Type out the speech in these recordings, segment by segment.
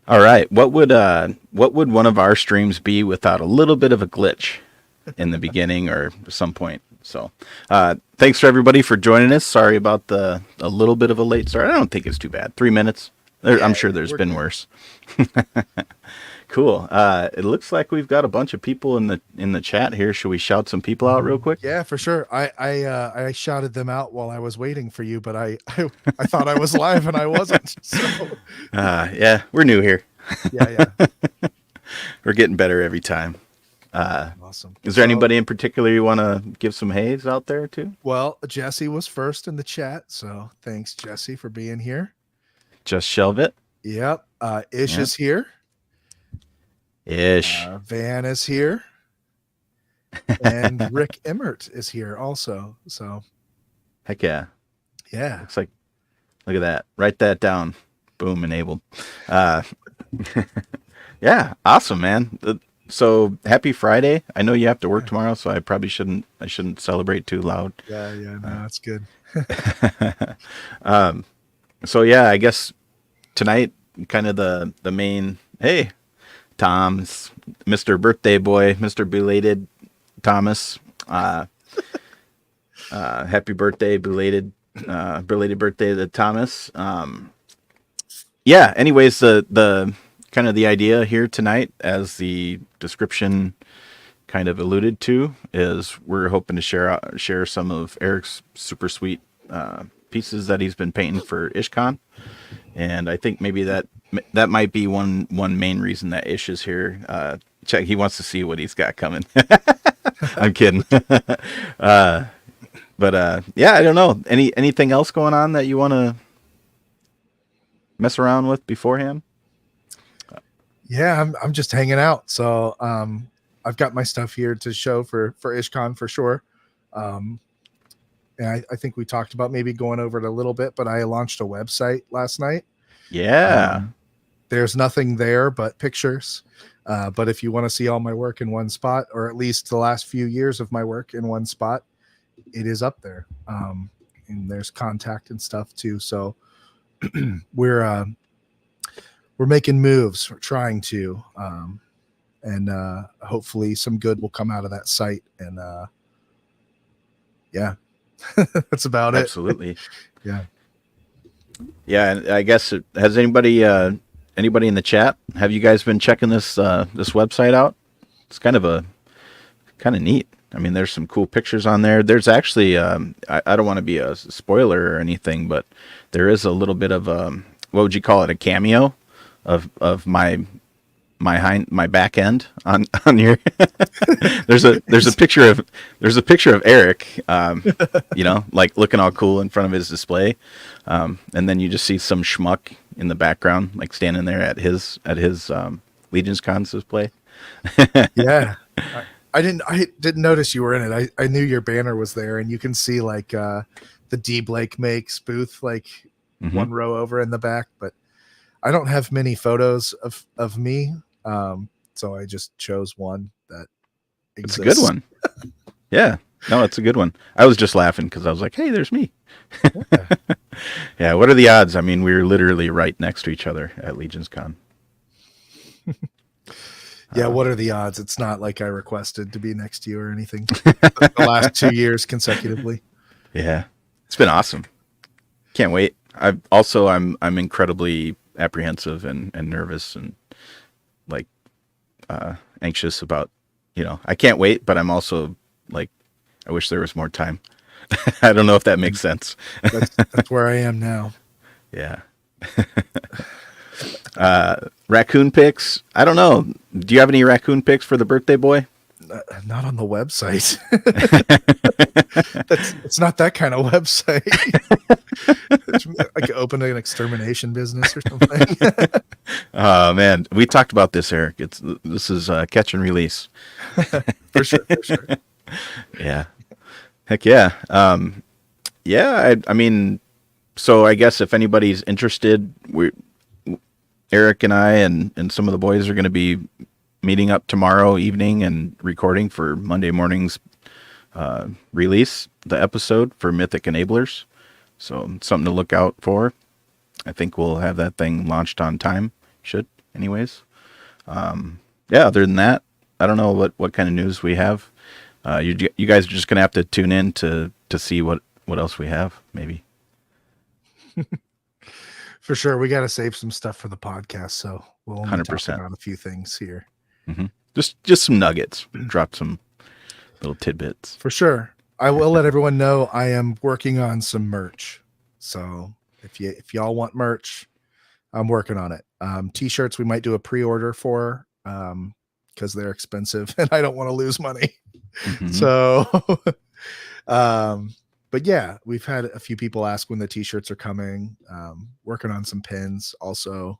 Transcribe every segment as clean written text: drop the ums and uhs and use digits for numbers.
All right. What would one of our streams be without a little bit of a glitch in the beginning or some point? So, thanks for everybody for joining us. Sorry about the a little bit of a late start. I don't think it's too bad. 3 minutes. I'm Yeah, sure yeah, there's we're been good. worse. Cool. It looks like we've got a bunch of people in the chat here. Should we shout some people out real quick? Yeah, for sure. I shouted them out while I was waiting for you, but I thought I was live and I wasn't. So Yeah, we're new here. yeah, yeah, We're getting better every time. awesome. Is there So anybody in particular you want to give some haze out there too? well, Jesse was first in the chat, so thanks Jesse for being here. Just shelve it. Yep. Ish Yeah. is here. Ish. Van is here, and Rick Emmert is here also. So Heck yeah. yeah, Looks like, look at that. Write that down. Boom, enabled. Uh, yeah, awesome, man. So happy Friday. I know you have to work yeah, tomorrow, so I shouldn't celebrate too loud. yeah, yeah. No, that's good. Um, so yeah, I guess tonight kind of the main, hey, Tom's Mr. Birthday Boy, Mr. Belated Thomas. Happy birthday, belated birthday to Thomas. Yeah. Anyways, the kind of the idea here tonight, as the description kind of alluded to, is we're hoping to share some of Eric's super sweet pieces that he's been painting for IshCon, and I think maybe that might be one main reason that Ish is here. Check, he wants to see what he's got coming. I'm kidding. But yeah, I don't know. Anything else going on that you want to mess around with beforehand? Yeah, I'm just hanging out. So I've got my stuff here to show for IshCon for sure. Um, and I think we talked about maybe going over it a little bit, but I launched a website last night. Yeah. Um, there's nothing there but pictures. But if you want to see all my work in one spot, or at least the last few years of my work in one spot, it is up there. And there's contact and stuff too. So we're we're making moves. We're trying to, and hopefully some good will come out of that site. And yeah, that's about it. Absolutely. Yeah. Yeah, and I guess has anybody in the chat, have you guys been checking this website out? It's kind of neat. I mean, there's some cool pictures on there. There's actually I don't want to be a spoiler or anything, but there is a little bit of what would you call it, a cameo of my back end on your there's a picture of Eric, like looking all cool in front of his display, and then you just see some schmuck in the background, like standing there at his Legion's Con display. Yeah. I didn't notice you were in it. I knew your banner was there, and you can see like the D Blake makes booth like Hmm. one row over in the back, but I don't have many photos of me. So I just chose one that It's a good exists. one. Yeah, no, it's a good one. I was just laughing because I was like, hey, there's me. Yeah. Yeah, what are the odds? I mean, we were literally right next to each other at Legion's Con. Yeah, Uh, what are the odds? It's not like I requested to be next to you or anything. The last 2 years consecutively. yeah, it's been awesome. Can't wait. I'm incredibly apprehensive and nervous and like anxious about, I can't wait, but I'm also like, I wish there was more time. I don't know if that makes sense. That's where I am now. Yeah. Raccoon pics. I don't know. Do you have any raccoon pics for the birthday boy? Not on the website. It's not that kind of website. It's like open an extermination business or something. Oh man, we talked about this, Eric. This is catch and release. For sure, for sure. Yeah. Heck yeah. Yeah. I mean, so I guess if anybody's interested, Eric and I and some of the boys are going to be meeting up tomorrow evening and recording for Monday morning's release, the episode for Mythic Enablers. So something to look out for. I think we'll have that thing launched on time. Should. anyways. Yeah, other than that, I don't know what kind of news we have. You guys are just gonna have to tune in to see what else we have, maybe. For sure. We got to save some stuff for the podcast. So we'll only talk 100%. about a few things here. Just some nuggets. Drop some little tidbits. For sure. I will let everyone know I am working on some merch. So if y'all want merch, I'm working on it. T-shirts we might do a pre-order for because they're expensive and I don't want to lose money. So but yeah, we've had a few people ask when the t-shirts are coming. Working on some pins also.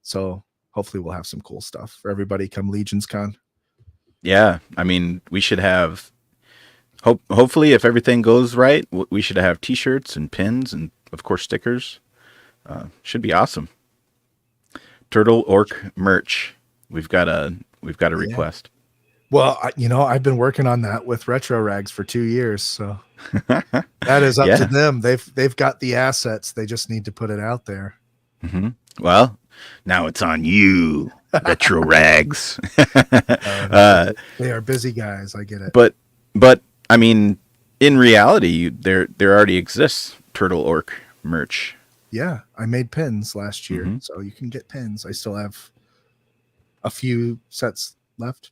So hopefully we'll have some cool stuff for everybody come Legions Con. Yeah, I mean, we should have hopefully if everything goes right, we should have t-shirts and pins and of course stickers. Should be awesome. Turtle Orc merch. We've got a request. Well, I've been working on that with Retro Rags for 2 years, so that is up to them. They've got the assets. They just need to put it out there. Well, now it's on you, Retro Rags. They are busy guys. I get it. But I mean, in reality, there already exists Turtle Orc merch. Yeah, I made pins last year, so you can get pins. I still have a few sets left.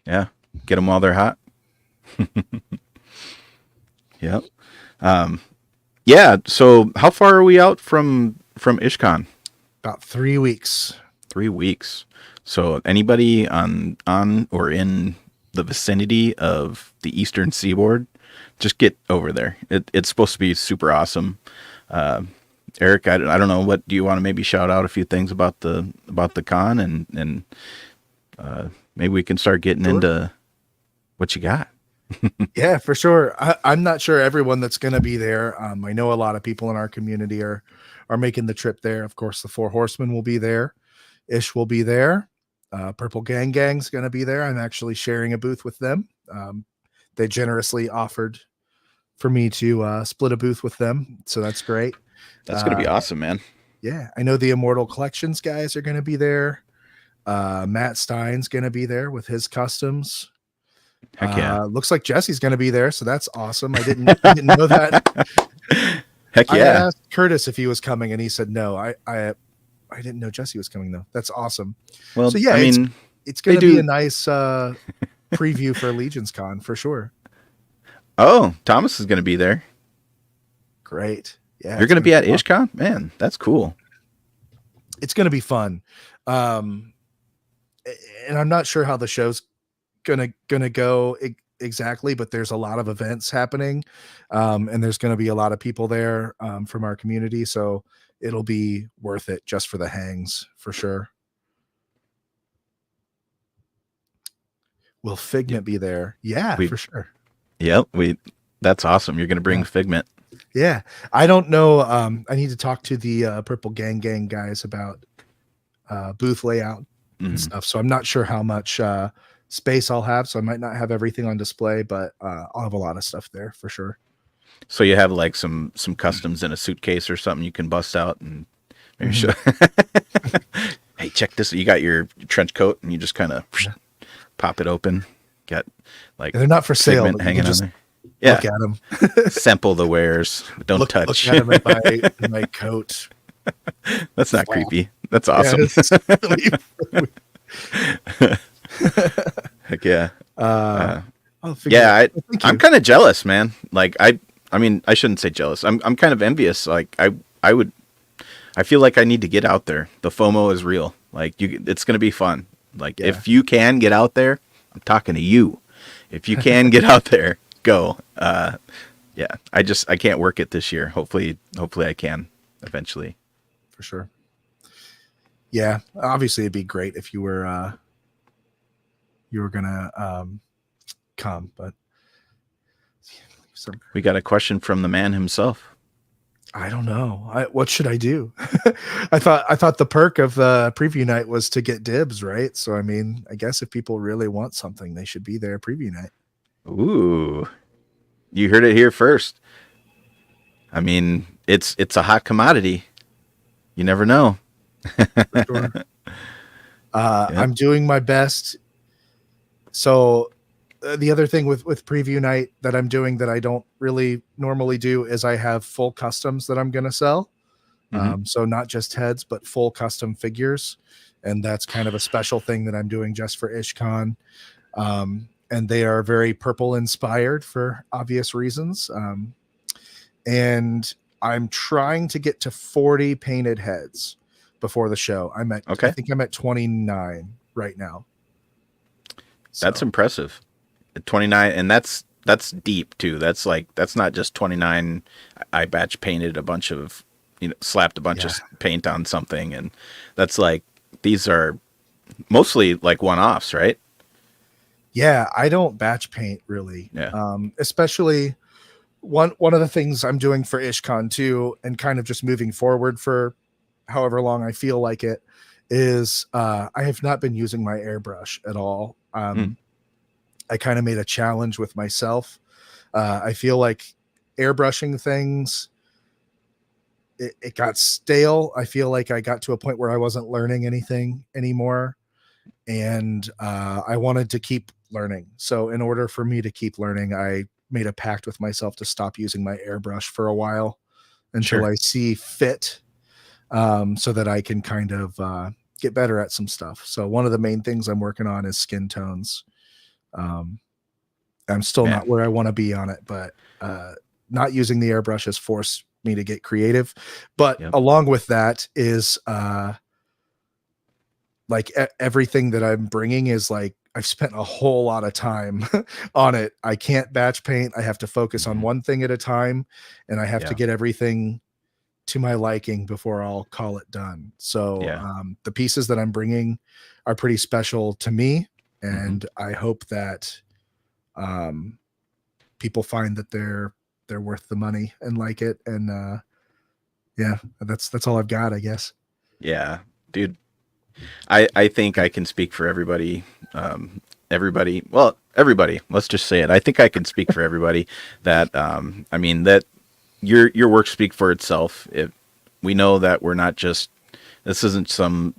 Yeah, get them while they're hot. Yep. Yeah. So, how far are we out from IshCon? About 3 weeks. 3 weeks. So, anybody on or in the vicinity of the Eastern Seaboard, just get over there. It's supposed to be super awesome. Eric, I don't know. What do you want to maybe shout out a few things about the con and maybe we can start getting into what you got. Yeah, for sure. I'm not sure everyone that's going to be there. I know a lot of people in our community are making the trip there. Of course, the Four Horsemen will be there. Ish will be there. Purple Gang's going to be there. I'm actually sharing a booth with them. They generously offered for me to split a booth with them, so that's great. That's going to be awesome, man. Yeah, I know the Immortal Collections guys are going to be there. Matt Stein's going to be there with his customs. Heck yeah. Looks like Jesse's going to be there, so that's awesome. I didn't know that. Heck yeah. I asked Curtis if he was coming, and he said no. I didn't know Jesse was coming though. That's awesome. Well, so yeah, I mean, it's going to be a nice preview for Legions Con for sure. Oh, Thomas is going to be there. Great. Yeah, you're going to be at IshCon? Man, that's cool. It's going to be fun. And I'm not sure how the show's gonna go exactly, but there's a lot of events happening, and there's going to be a lot of people there from our community, so it'll be worth it just for the hangs for sure. Will Figment be there? Yeah, for sure. Yep, that's awesome. You're going to bring Figment. Yeah, I don't know. I need to talk to the Purple Gang guys about booth layout and stuff. So I'm not sure how much space I'll have. So I might not have everything on display, but I'll have a lot of stuff there for sure. So you have like some customs in a suitcase or something you can bust out and maybe show. Hey, check this. You got your trench coat and you just kind of pop it open. Got like they're not for sale. Hanging on there. Yeah. Look at them. Sample the wares. Don't touch. Look at them in my coat. That's not creepy. That's awesome. Heck yeah. I'm kind of jealous, man. Like I mean, I shouldn't say jealous. I'm kind of envious. Like I feel like I need to get out there. The FOMO is real. Like it's going to be fun. Like if you can get out there, I'm talking to you. If you can get out there, go. Yeah, I can't work it this year. Hopefully I can eventually. For sure. Yeah, obviously it'd be great if you were gonna come, but we got a question from the man himself. I don't know. What should I do? I thought the perk of the preview night was to get dibs, right? So I mean, I guess if people really want something, they should be there preview night. Ooh, you heard it here first. I mean, it's a hot commodity. You never know. for sure. Yep. I'm doing my best. So the other thing with preview night that I'm doing that I don't really normally do is I have full customs that I'm going to sell. Hmm. So not just heads, but full custom figures. And that's kind of a special thing that I'm doing just for IshCon. And they are very purple inspired for obvious reasons. And I'm trying to get to 40 painted heads before the show. I Okay. think I'm at 29 right now. That's So impressive. 29, and that's deep too. That's like, that's not just 29. I batch painted a bunch of, slapped a bunch yeah, of paint on something, and that's like, these are mostly like one-offs, right? yeah, I don't batch paint really. Yeah. Especially one of the things I'm doing for IshCon too, and kind of just moving forward for however long I feel like it, is I have not been using my airbrush at all. Mm. I kind of made a challenge with myself. I feel like airbrushing things, it got stale. I feel like I got to a point where I wasn't learning anything anymore. And I wanted to keep learning. So in order for me to keep learning, I made a pact with myself to stop using my airbrush for a while until Sure. I see fit, so that I can kind of get better at some stuff. So one of the main things I'm working on is skin tones. Um, I'm still Yeah. not where I want to be on it, but not using the airbrush has forced me to get creative. But Yep. along with that is like everything that I'm bringing is like I've spent a whole lot of time on it. I can't batch paint. I have to focus on Mhm. one thing at a time, and I have to Yeah. get everything to my liking before I'll call it done. So Yeah. the pieces that I'm bringing are pretty special to me, Hmm. and I hope that um, people find that they're worth the money and like it. And yeah, that's all I've got, I guess. Yeah, dude. I think I can speak for everybody. Everybody. Well, everybody. Let's just say it. I think I can speak for everybody that. I mean that your work speak for itself. If we know that we're not just, this isn't some.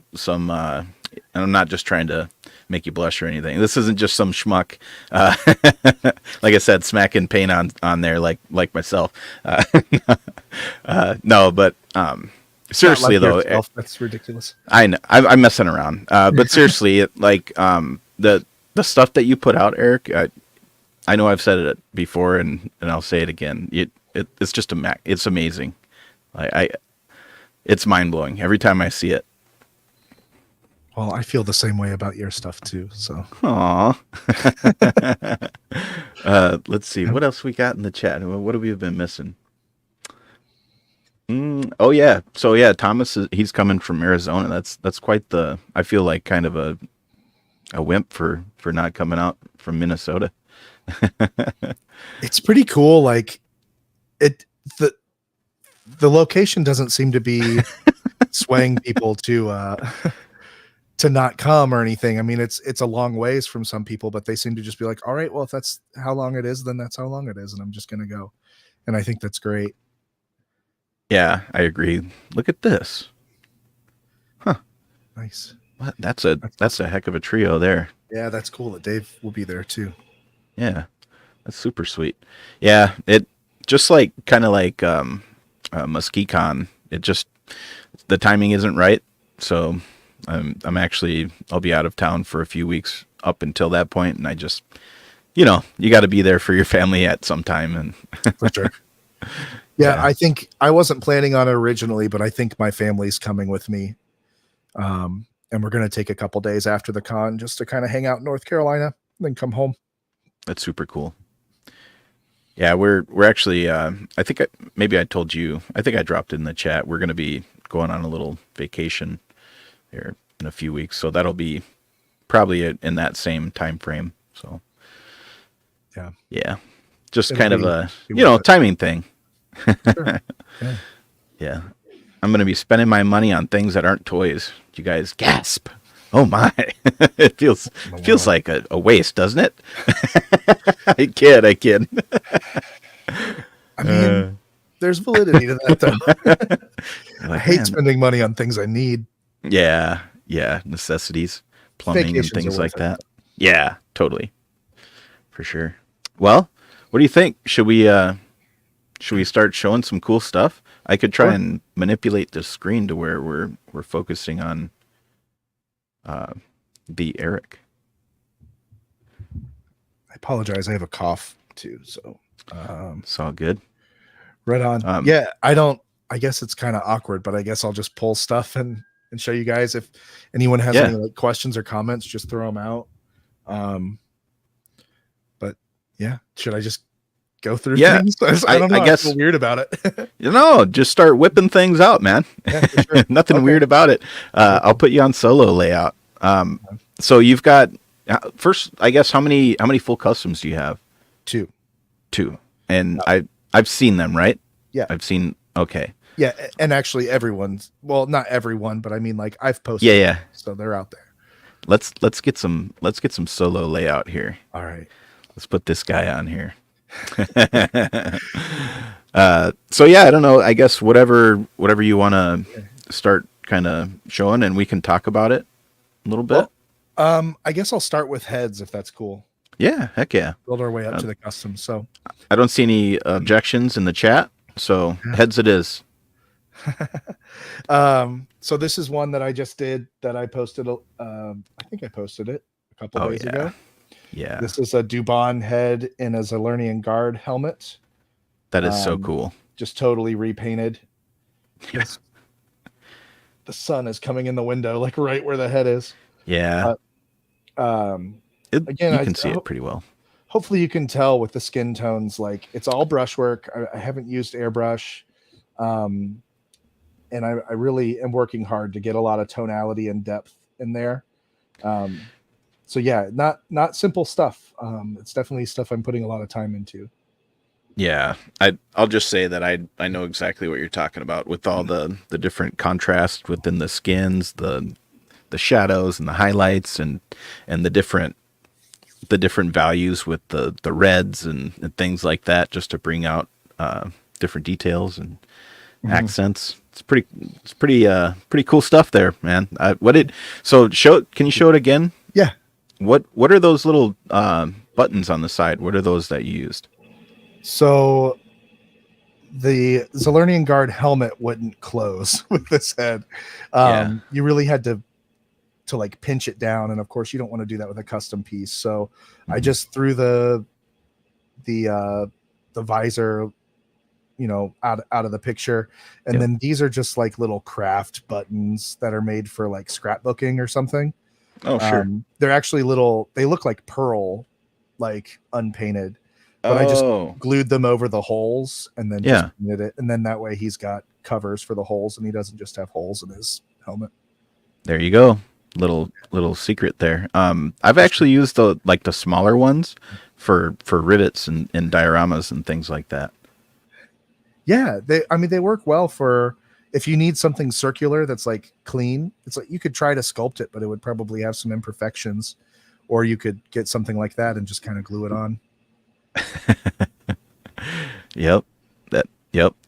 And I'm not just trying to make you blush or anything. This isn't just some schmuck, uh, like I said, smacking paint on there like myself. Uh, no, but Not seriously like though, yourself. That's ridiculous. I know, I'm messing around. But seriously, like the stuff that you put out, Eric. I know I've said it before, and I'll say it again. It's just it's amazing. I it's mind blowing every time I see it. Well, I feel the same way about your stuff too. So Aw. Let's see what else we got in the chat. What have we been missing? Oh yeah, so yeah, Thomas he's coming from Arizona. That's quite the. I feel like kind of a wimp for not coming out from Minnesota. it's pretty cool. Like it the the location doesn't seem to be swaying people to not come or anything. I mean, it's a long ways from some people, but they seem to just be like, all right, well, if that's how long it is, then that's how long it is, and I'm just gonna go. And I think that's great. Yeah, I agree. Look at this. Huh. Nice. What? That's That's a awesome. heck of a trio there. Yeah, that's cool that Dave will be there too. Yeah. That's super sweet. Yeah, it just like kind of like MuskeCon. It just the timing isn't right. So I'm actually I'll be out of town for a few weeks up until that point, and I just you got to be there for your family at some time, and For sure. Yeah, yeah, I think I wasn't planning on it originally, but I think my family's coming with me. And we're gonna take a couple days after the con just to kind of hang out in North Carolina, and then come home. that's super cool. Yeah, we're actually. I think maybe I told you. I think I dropped it in the chat. We're going to be going on a little vacation here in a few weeks, so that'll be probably in that same time frame. So Yeah, yeah, just it'll kind of be worth it. timing thing. Sure. Yeah. Yeah, I'm going to be spending my money on things that aren't toys. You guys gasp. Oh my! It feels Wow. like a waste, doesn't it? I kid. I kid. I mean, there's validity to that though. You're I like, hate man, spending money on things I need. Yeah, yeah, necessities, plumbing and Vacations are things worth like it. that. Yeah, totally, for sure. Well, what do you think? Should we start showing some cool stuff? I could try Sure. and manipulate the screen to where we're focusing on uh, the Eric. I apologize. I have a cough too. So, um, It's all good. right on. Um, Yeah, I don't. I guess it's kind of awkward, but I guess I'll just pull stuff and show you guys. If anyone has any yeah, like questions or comments, just throw them out. Um, but yeah, should I just go through yeah. things? I don't I know. I feel guess weird about it. just start whipping things out, man. Yeah, for sure. Nothing Okay. weird about it. I'll Perfect. put you on solo layout. So you've got first, I guess how many full customs do you have? Two. Two, and Yeah. I've seen them, right? Yeah. I've seen. Okay. Yeah. And actually, everyone's well, not everyone, but I mean, like I've Yeah, posted, yeah. so they're out there. Let's get some solo layout here. All right. Let's put this guy on here. So yeah, I don't know. I guess whatever you want to start kind of showing, and we can talk about it a little bit. Well, I guess I'll start with heads if that's cool. Yeah, heck yeah. Build our way up Uh, to the custom. So, I don't see any objections in the chat, so heads it is. so this is one that I just did that I posted. I think I posted it a couple Oh days yeah, ago. yeah. This is a Dubon head in a Zerlernian guard helmet. That is so Um, cool. just totally repainted. Yes. The sun is coming in the window, like right where the head is. Yeah. Um, again, You can see it pretty well. hopefully you can tell with the skin tones, like it's all brushwork. I haven't used airbrush. Um, and I really am working hard to get a lot of tonality and depth in there. Um, so yeah, not simple stuff. It's definitely stuff I'm putting a lot of time into. Yeah, I'll just say that I know exactly what you're talking about with all the different contrast within the skins, the shadows and the highlights and the different values with the reds and things like that, just to bring out different details and accents. It's pretty cool stuff there, man. Can you show it again? Yeah. What are those little buttons on the side? What are those that you used? So the Zerlernian guard helmet wouldn't close with this head. Yeah. You really had to like pinch it down, and of course you don't want to do that with a custom piece. So I just threw the visor, out of the picture, and Yep. then these are just like little craft buttons that are made for like scrapbooking or something. Oh, sure. They're actually little. They look like pearl, like unpainted, but I just Oh, glued them over the holes and then yeah. just painted it, and then that way he's got covers for the holes, and he doesn't just have holes in his helmet. There you go. Little secret there. I've actually used the smaller ones for rivets and dioramas and things like that. Yeah, they work well for if you need something circular that's like clean. It's like you could try to sculpt it, but it would probably have some imperfections, or you could get something like that and just kind of glue it on. Yep.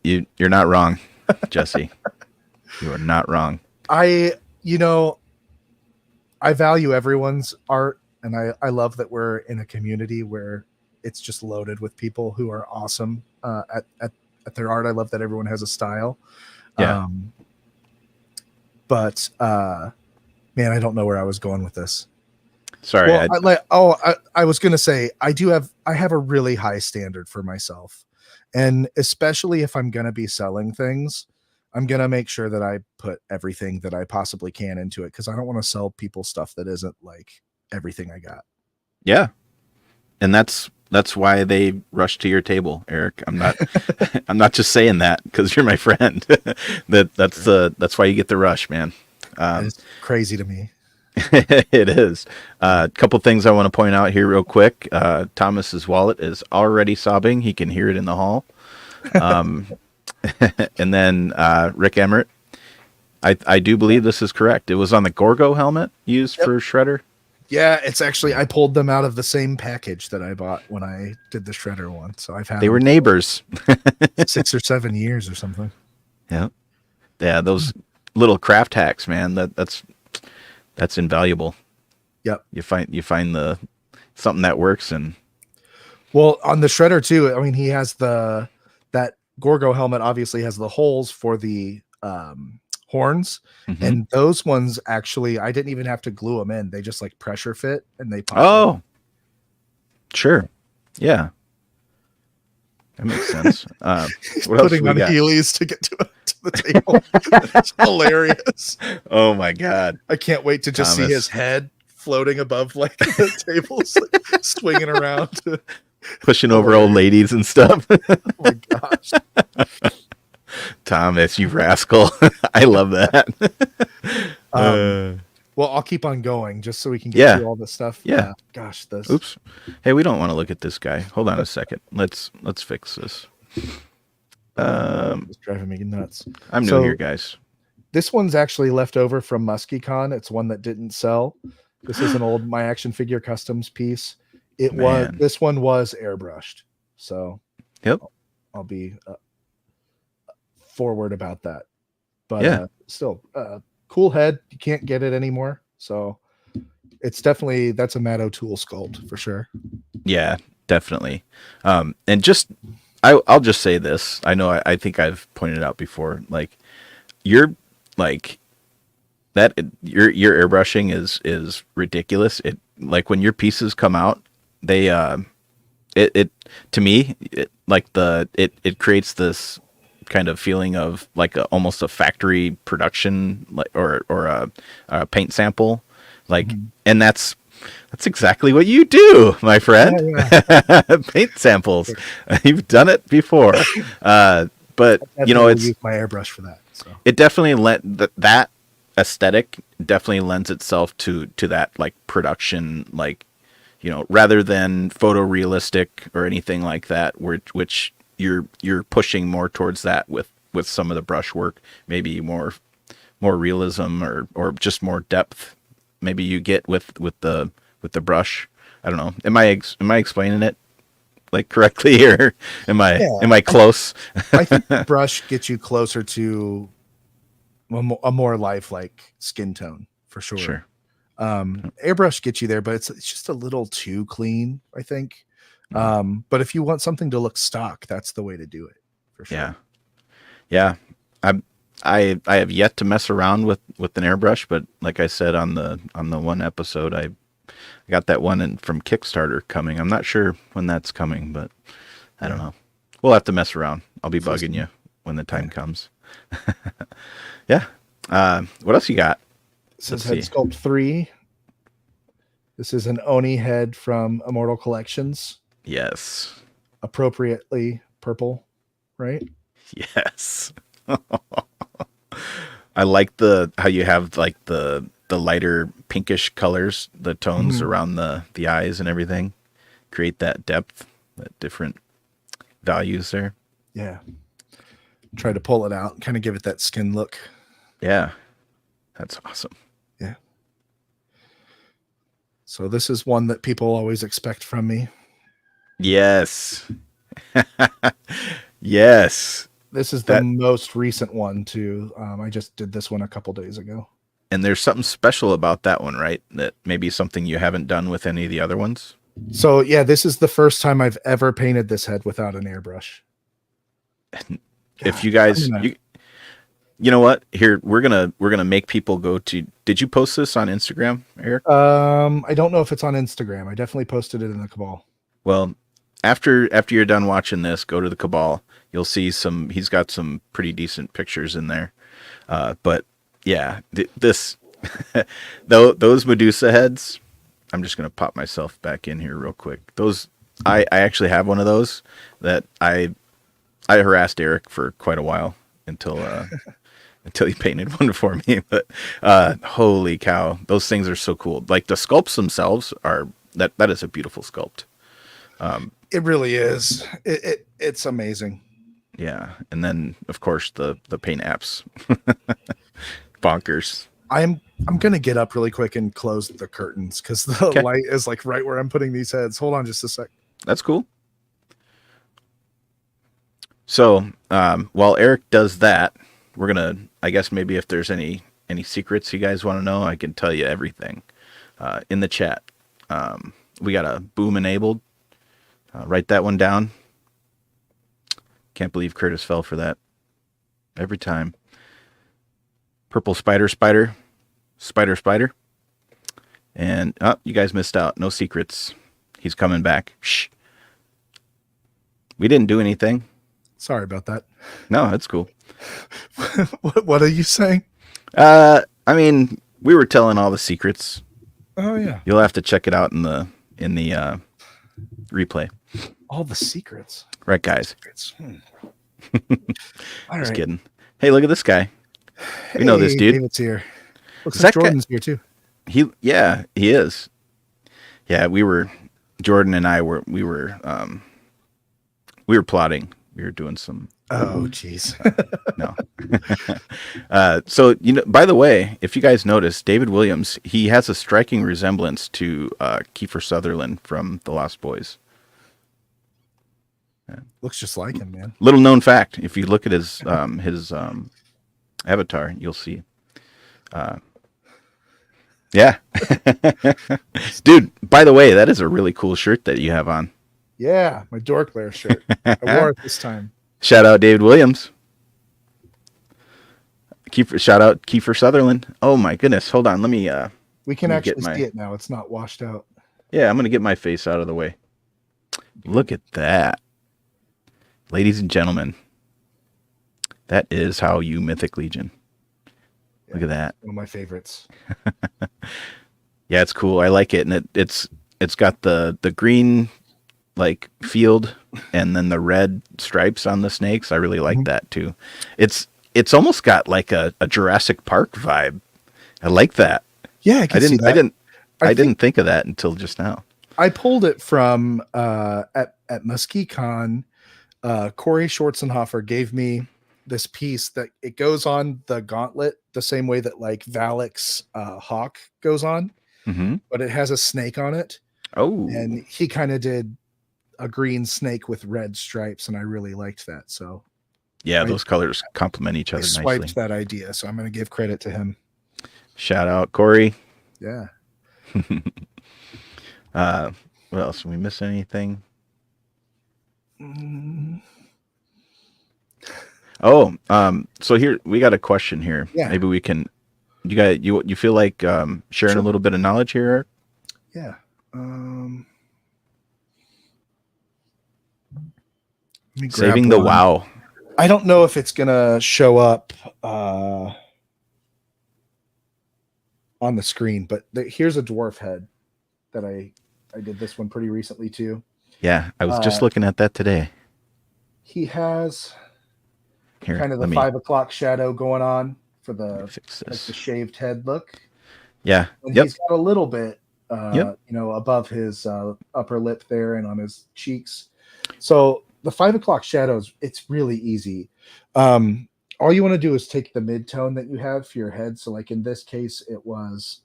You're not wrong, Jesse. You are not wrong. I value everyone's art, and I love that we're in a community where it's just loaded with people who are awesome at their art. I love that everyone has a style. Yeah. But man, I don't know where I was going with this. Sorry. Well, I was gonna say I have a really high standard for myself, and especially if I'm gonna be selling things, I'm gonna make sure that I put everything that I possibly can into it, because I don't want to sell people stuff that isn't like everything I got. Yeah. And that's why they rush to your table, Eric. I'm not I'm not just saying that because you're my friend. That's why you get the rush, man. It's crazy to me. It is. A couple things I want to point out here real quick. Thomas's wallet is already sobbing. He can hear it in the hall. And then Rick Emmert. I do believe this is correct. It was on the Gorgo helmet used for Shredder. Yeah, it's actually I pulled them out of the same package that I bought when I did the Shredder one. So I've had They were neighbors. 6 or 7 years or something. Yeah. Yeah, those little craft hacks, man. That's invaluable. Yep. You find the something that works, and Well, on the shredder too. I mean, he has that Gorgo helmet obviously has the holes for the horns, mhm. and those ones actually I didn't even have to glue them in. They just like pressure fit and they pop right. Oh, sure, yeah, that makes sense. What else Putting we on got? Heelys to get to the table. It's hilarious. Oh my God, I can't wait to just see his Thomas. head floating above like the tables, like, swinging around. Pushing over old ladies and stuff. Oh my gosh. Thomas, you rascal. I love that. Well, I'll keep on going just so we can get Yeah. through all this stuff. Yeah. Gosh, this. Oops. Hey, we don't want to look at this guy. Hold on a second. Let's fix this. It's driving me nuts. I'm new here, guys. This one's actually left over from MuskyCon. It's one that didn't sell. This is an old My Action Figure Customs piece. This one was airbrushed. So yep. I'll be forward about that. But yeah, still, cool head. You can't get it anymore. So it's definitely, that's a Matt O'Toole sculpt for sure. Yeah, definitely. And just, I'll just say this. I know I think I've pointed out before, like you're like that, your airbrushing is ridiculous. It like when your pieces come out, they, it to me, it creates this kind of feeling of like almost a factory production, like or a paint sample, like, and that's exactly what you do, my friend. Yeah. Paint samples. Sure. You've done it before, but you know, it's use my airbrush for that. So it definitely that aesthetic definitely lends itself to that like production, like, you know, rather than photorealistic or anything like that, which you're pushing more towards that with some of the brush work, maybe more realism or just more depth. Maybe you get with the brush. I don't know. Am I explaining it like correctly, or am I close? I think brush gets you closer to a more lifelike skin tone for sure. Sure. Airbrush gets you there, but it's just a little too clean, I think. But if you want something to look stock, that's the way to do it for sure. Yeah. I have yet to mess around with an airbrush, but like I said on the one episode, I got that one from Kickstarter coming. I'm not sure when that's coming, but I don't know. We'll have to mess around. I'll be bugging you when the time comes. Yeah. What else you got? This is Head Sculpt 3. This is an Oni head from Immortal Collections. Yes. Appropriately purple, right? Yes. I like how you have like the lighter pinkish colors, the tones around the eyes and everything. Create that depth, that different values there. Yeah. Try to pull it out, kind of give it that skin look. Yeah. That's awesome. Yeah. So this is one that people always expect from me. Yes. Yes. This is the most recent one too. I just did this one a couple days ago. And there's something special about that one, right? That maybe something you haven't done with any of the other ones. So yeah, this is the first time I've ever painted this head without an airbrush. If you guys, you know what? Here we're gonna make people go to. Did you post this on Instagram, Eric? I don't know if it's on Instagram. I definitely posted it in the Cabal. Well, after you're done watching this, go to the Cabal. You'll see he's got some pretty decent pictures in there. But yeah, those Medusa heads, I'm just going to pop myself back in here real quick. Those, I actually have one of those that I harassed Eric for quite a while until he painted one for me. But, holy cow, those things are so cool. Like the sculpts themselves that is a beautiful sculpt. It really is. It's amazing. Yeah, and then of course the paint apps, bonkers. I'm gonna get up really quick and close the curtains because the light is like right where I'm putting these heads. Hold on, just a sec. That's cool. So while Eric does that, we're gonna. I guess maybe if there's any secrets you guys want to know, I can tell you everything in the chat. We got a boom enabled. Write that one down. Can't believe Curtis fell for that every time. Purple spider, spider, spider, spider. And you guys missed out. No secrets. He's coming back. Shh. We didn't do anything. Sorry about that. No, that's cool. What are you saying? I mean, we were telling all the secrets. Oh yeah. You'll have to check it out in the replay. All the secrets. Right, guys. Secrets. All Just kidding. Hey, look at this guy. We know this dude. David's here. Looks Is like that guy- Jordan's here too. He is. Yeah, Jordan and I were plotting. We were doing some. Oh, jeez. No. So, by the way, if you guys notice, David Williams, he has a striking resemblance to Kiefer Sutherland from The Lost Boys. Looks just like him, man. Little known fact: if you look at his avatar, you'll see. Yeah, dude. By the way, that is a really cool shirt that you have on. Yeah, my Dork Bear shirt. I wore it this time. Shout out David Williams. Shout out Kiefer Sutherland. Oh my goodness! Hold on, let me. We can actually see it now. It's not washed out. Yeah, I'm gonna get my face out of the way. Look at that, ladies and gentlemen. That is how you Mythic Legion. Yeah, look at that. One of my favorites. Yeah, it's cool. I like it, and it's got the green like field and then the red stripes on the snakes. I really like that too. It's almost got like a Jurassic Park vibe. I like that. Yeah, I didn't. I didn't think of that until just now. I pulled it from at MuskeeCon. Corey Schwarzenhofer gave me this piece that it goes on the gauntlet the same way that like Valak's hawk goes on, but it has a snake on it. Oh, and he kind of did a green snake with red stripes, and I really liked that. So yeah, those colors complement each other nicely. Swiped that idea, so I'm going to give credit to him. Shout out Corey. Yeah. What else? Did we miss anything? Oh, so here we got a question here. Yeah. Maybe we can. You feel like sharing a little bit of knowledge here, Eric? Yeah. Saving the wow. I don't know if it's gonna show up on the screen, but here's a dwarf head that I did this one pretty recently too. Yeah, I was just looking at that today. He has kind of the 5 o'clock shadow going on for the shaved head look. Yeah, and he's got a little bit, above his upper lip there and on his cheeks. So the 5 o'clock shadows, it's really easy. All you want to do is take the mid-tone that you have for your head. So like in this case, it was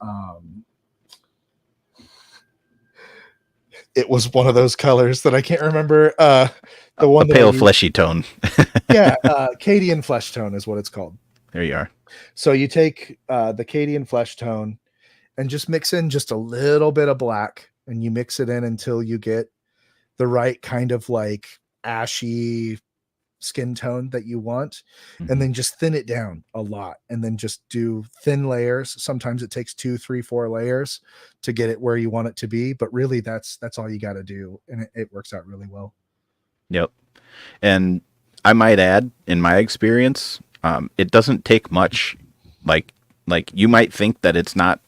one of those colors that I can't remember. The one pale fleshy tone. Yeah, Cadian flesh tone is what it's called. There you are. So you take the Cadian flesh tone and just mix in just a little bit of black, and you mix it in until you get the right kind of like ashy skin tone that you want, and then just thin it down a lot, and then just do thin layers. Sometimes it takes 2, 3, 4 layers to get it where you want it to be, but really that's all you got to do, and it works out really well. Yep. And I might add, in my experience, it doesn't take much. Like you might think that it's not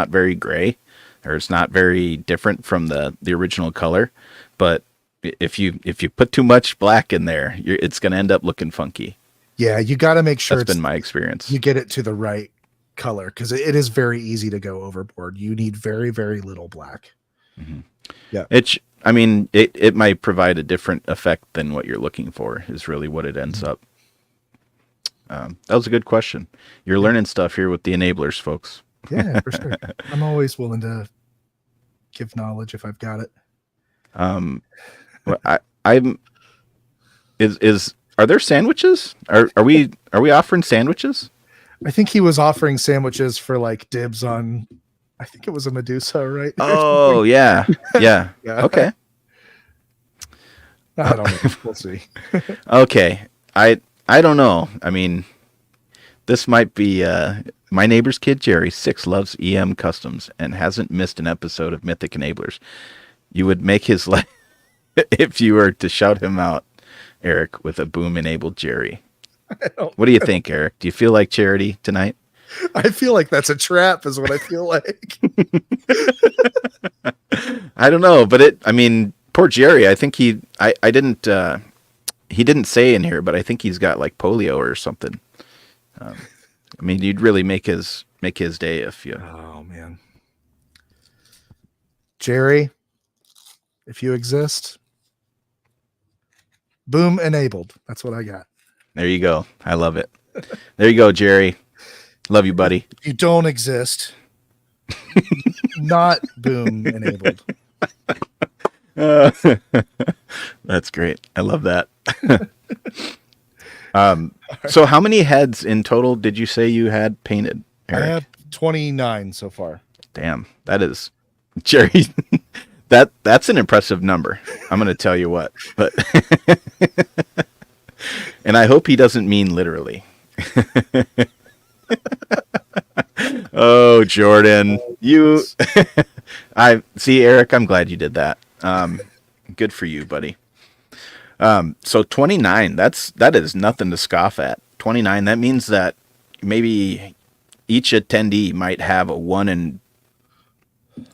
very gray, or it's not very different from the original color, but if you put too much black in there, it's going to end up looking funky. Yeah, you got to make sure. That's been my experience. You get it to the right color, because it is very easy to go overboard. You need very, very little black. Yeah. It might provide a different effect than what you're looking for, is really what it ends up. That was a good question. You're learning stuff here with the enablers, folks. Yeah, for sure. I'm always willing to give knowledge if I've got it. Are there sandwiches? Are we offering sandwiches? I think he was offering sandwiches for like dibs on. I think it was a Medusa, right? Or Oh something. yeah, yeah. Yeah. Okay, I don't know. We'll see. okay. I don't know. I mean, this might be my neighbor's kid Jerry 6 loves EM customs and hasn't missed an episode of Mythic Enablers. You would make his life if you were to shout him out, Eric, with a boom enabled Jerry. What do you think, Eric? Do you feel like charity tonight? I feel like that's a trap, is what I feel like. I don't know, but I mean, poor Jerry. I think I didn't, he didn't say in here, but I think he's got like polio or something. I mean, you'd really make his day if you. Oh man, Jerry, if you exist, boom enabled. That's what I got. There you go. I love it. There you go, Jerry. Love you, buddy. If you don't exist, not boom enabled. That's great. I love that. So how many heads in total did you say you had painted, Eric? I have 29 so far. Damn, that is Jerry. That's an impressive number. I'm going to tell you what, but and I hope he doesn't mean literally. Oh, Jordan, you. I see, Eric. I'm glad you did that. Good for you, buddy. So 29. That is nothing to scoff at. 29. That means that maybe each attendee might have a 1 in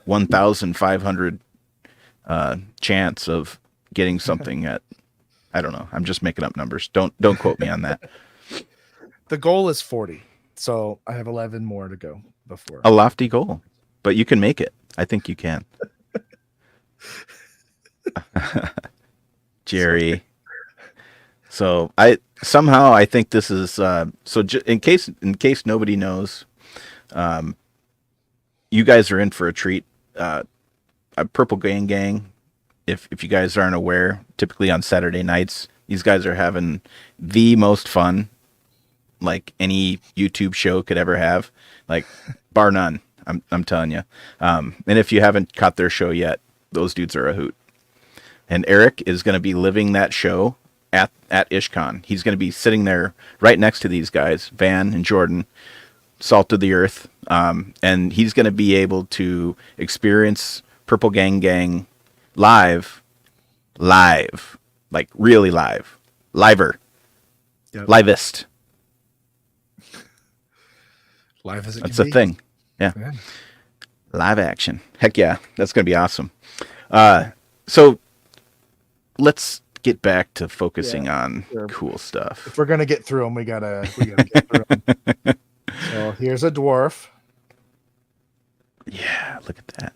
1,500 chance of getting something at. I don't know. I'm just making up numbers. Don't quote me on that. The goal is 40, so I have 11 more to go before. A lofty goal, but you can make it. I think you can. Jerry. So I think this is in case nobody knows, you guys are in for a treat. A Purple Gang. If you guys aren't aware, typically on Saturday nights, these guys are having the most fun like any YouTube show could ever have, like bar none. I'm telling you. And if you haven't caught their show yet, those dudes are a hoot. And Eric is going to be living that show at IshCon. He's going to be sitting there right next to these guys, Van and Jordan, salt of the earth. And he's going to be able to experience Purple Gang live, like really liver, Yep. livest. Live as it That's can a be. thing. Yeah. Live action. Heck yeah. That's going to be awesome. So let's get back to focusing on cool stuff. If we're gonna get through them, we gotta get through them. So here's a dwarf. Yeah, look at that.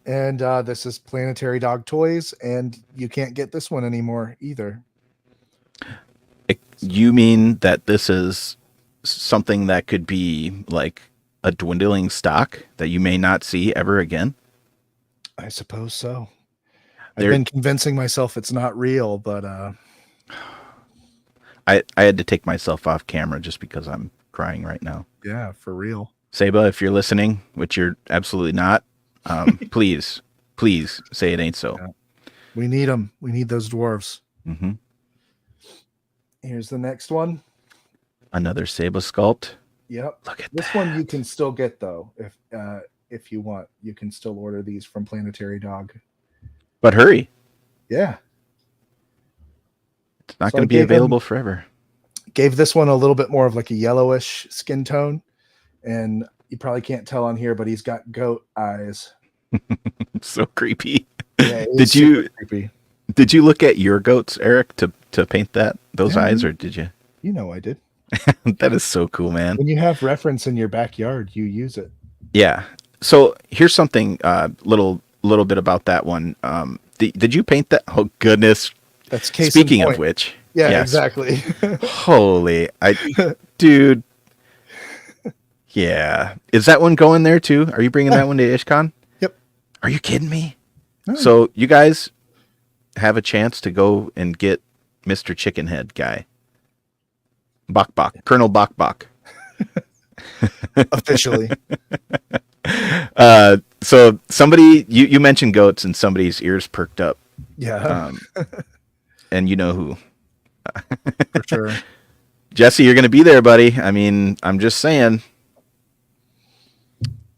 And this is Planetary Dog Toys, and you can't get this one anymore either. You mean that this is something that could be like a dwindling stock that you may not see ever again? I suppose so. I've been convincing myself it's not real, but I had to take myself off camera just because I'm crying right now. Yeah, for real. Seba, if you're listening, which you're absolutely not, please say it ain't so. Yeah. We need them. We need those dwarves. Mm-hmm. Here's the next one. Another Seba sculpt. Yep. Look at this that. one you can still get though. If you want, you can still order these from Planetary Dog. But hurry. Yeah. It's not going to be available forever. Gave this one a little bit more of like a yellowish skin tone. And you probably can't tell on here, but he's got goat eyes. It's so creepy. Yeah, creepy. Did you look at your goats, Eric, to paint those eyes, or did you? You know I did. That is so cool, man. When you have reference in your backyard, you use it. Yeah. So here's something little bit about that one. Did you paint that? Oh goodness. That's case Speaking of which. Yeah, yes. exactly. Holy, dude. Yeah. Is that one going there too? Are you bringing that one to IshCon? Yep. Are you kidding me? Oh. So you guys have a chance to go and get Mr. Chicken Head guy. Bok Bok, Colonel Bok Bok. Officially. So somebody you mentioned goats and somebody's ears perked up. Yeah, And you know who. for sure. Jesse, you're gonna be there, buddy. I mean, I'm just saying.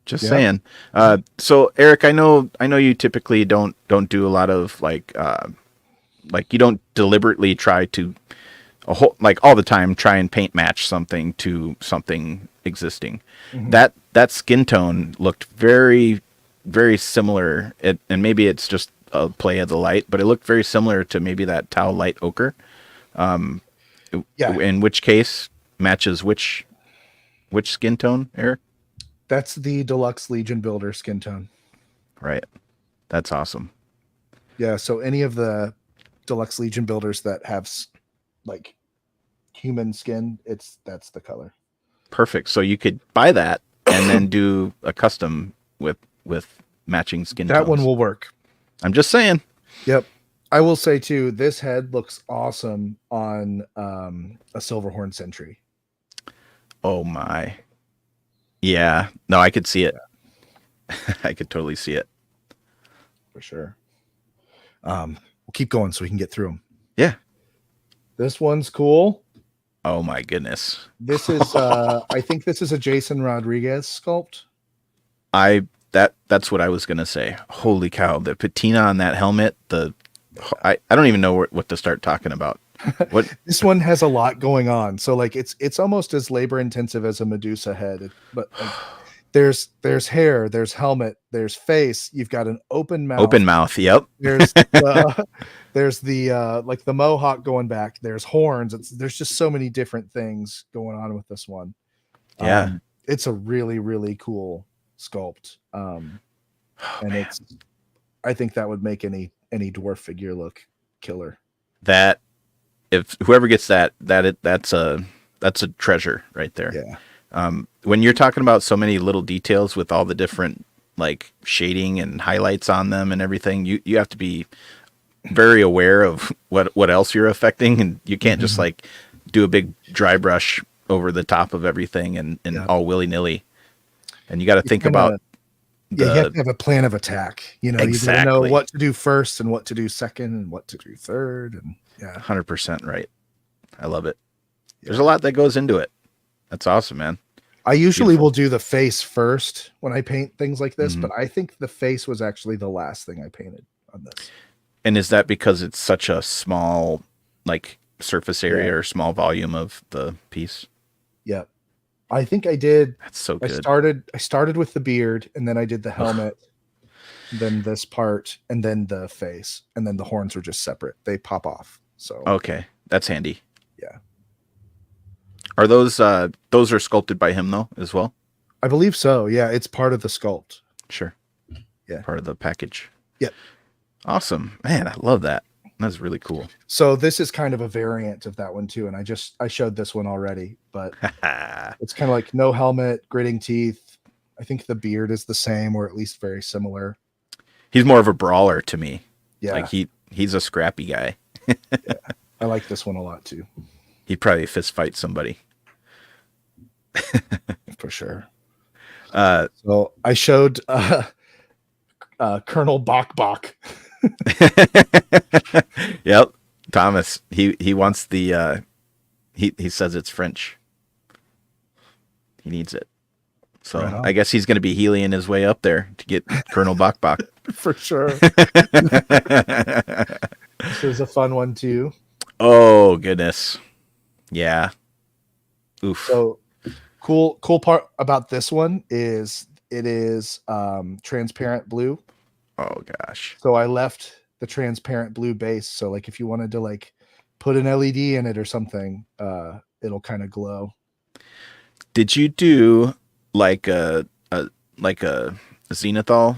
Just Yeah. saying. So Eric, I know you typically don't do a lot of like you don't deliberately try to like all the time try and paint match something to something existing. Mhm. That skin tone looked very very similar, and maybe it's just a play of the light, but it looked very similar to maybe that Tau light ochre. Yeah, In which case matches which skin tone, Eric? that's the Deluxe Legion Builder skin tone. Right. That's awesome. Yeah, so any of the Deluxe Legion builders that have like human skin, that's the color. Perfect. So you could buy that and then do a custom with matching skin That tones. one will work. I'm just saying. Yep. I will say too, this head looks awesome on a Silverhorn Sentry. Oh my. Yeah. No, I could see it. I could totally see it. For sure. We'll keep going so we can get through them. Yeah. This one's cool. Oh my goodness. This is I think this is a Jason Rodriguez sculpt. That's what I was gonna say. Holy cow! The patina on that helmet. I don't even know what to start talking about. What? This one has a lot going on. So like it's almost as labor intensive as a Medusa head, but like, there's hair, there's helmet, there's face. You've got an open mouth. Open mouth. Yep. There's the like the mohawk going back. There's horns. There's just so many different things going on with this one. Yeah. It's a really really cool sculpt. And it's I think that would make any dwarf figure look killer. That if whoever gets that's a treasure right there. Yeah. When you're talking about so many little details with all the different like shading and highlights on them and everything, you have to be very aware of what else you're affecting, and you can't just like do a big dry brush over the top of everything and all willy nilly. And you got to think about. You have to have a plan of attack. You know, Exactly. you got to know what to do first and what to do second and what to do third. And yeah, 100% right. I love it. There's a lot that goes into it. That's awesome, man. I usually will do the face first when I paint things like this, but I think the face was actually the last thing I painted on this. And is that because it's such a small, like, surface area or small volume of the piece? Yep. I think I did. That's so good. I started with the beard, and then I did the helmet, then this part, and then the face, and then the horns are just separate. They pop off. So okay, that's handy. Yeah. Are those are sculpted by him though as well? I believe so. Yeah, it's part of the sculpt. Sure. Yeah. Part of the package. Yep. Awesome, man. I love that. That's really cool. So this is kind of a variant of that one too, and I showed this one already, but it's kind of like no helmet, gritting teeth. I think the beard is the same, or at least very similar. He's more of a brawler to me. Yeah, like he's a scrappy guy. Yeah. I like this one a lot too. He'd probably fist fight somebody. For sure. So I showed Colonel Bok Bok. Yep. Thomas. He wants the he says it's French. He needs it. So Right on. I guess he's gonna be healing his way up there to get Colonel Bok Bok. For sure. This is a fun one too. Oh goodness. Yeah. Oof. So cool part about this one is it is transparent blue. Oh gosh. So I left the transparent blue base. So like if you wanted to like put an LED in it or something, it'll kind of glow. Did you do like a zenithal,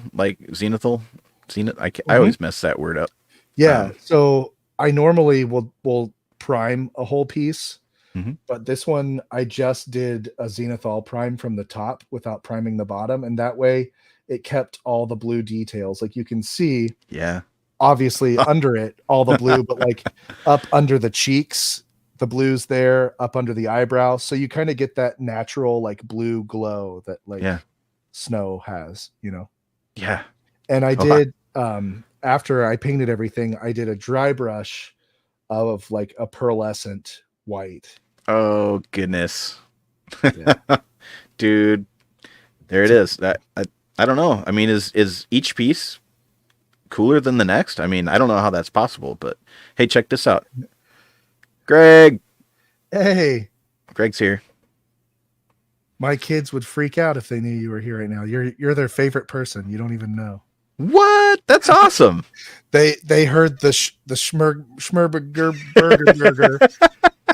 I always mess that word up. Yeah. So I normally will prime a whole piece, but this one I just did a zenithal prime from the top without priming the bottom, and that way it kept all the blue details. Like you can see, Yeah. obviously under it all the blue, but like up under the cheeks the blues there up under the eyebrow, so you kind of get that natural like blue glow that like Yeah. snow has, you know. Yeah. And I Oh, I- did after I painted everything, I did a dry brush of like a pearlescent white. oh goodness. Yeah. Dude, there it So is. I don't know. I mean, is each piece cooler than the next? I mean, I don't know how that's possible, but hey, check this out. Greg. hey, Greg's here. my kids would freak out if they knew you were here right now. You're their favorite person. You don't even know. What? That's awesome. They heard the schmurberger burger,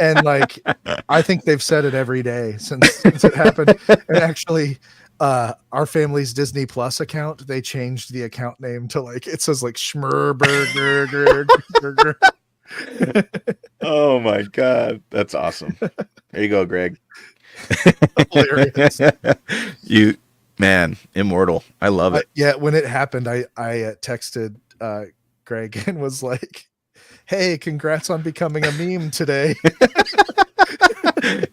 and like I think they've said it every day since it happened. And actually, our family's Disney Plus account, they changed the account name to like it says like schmurberger. Oh my God. That's awesome. There you go, Greg. Hilarious. You, man, immortal. I love it. Yeah, when it happened, I texted Greg and was like, "Hey, congrats on becoming a meme today."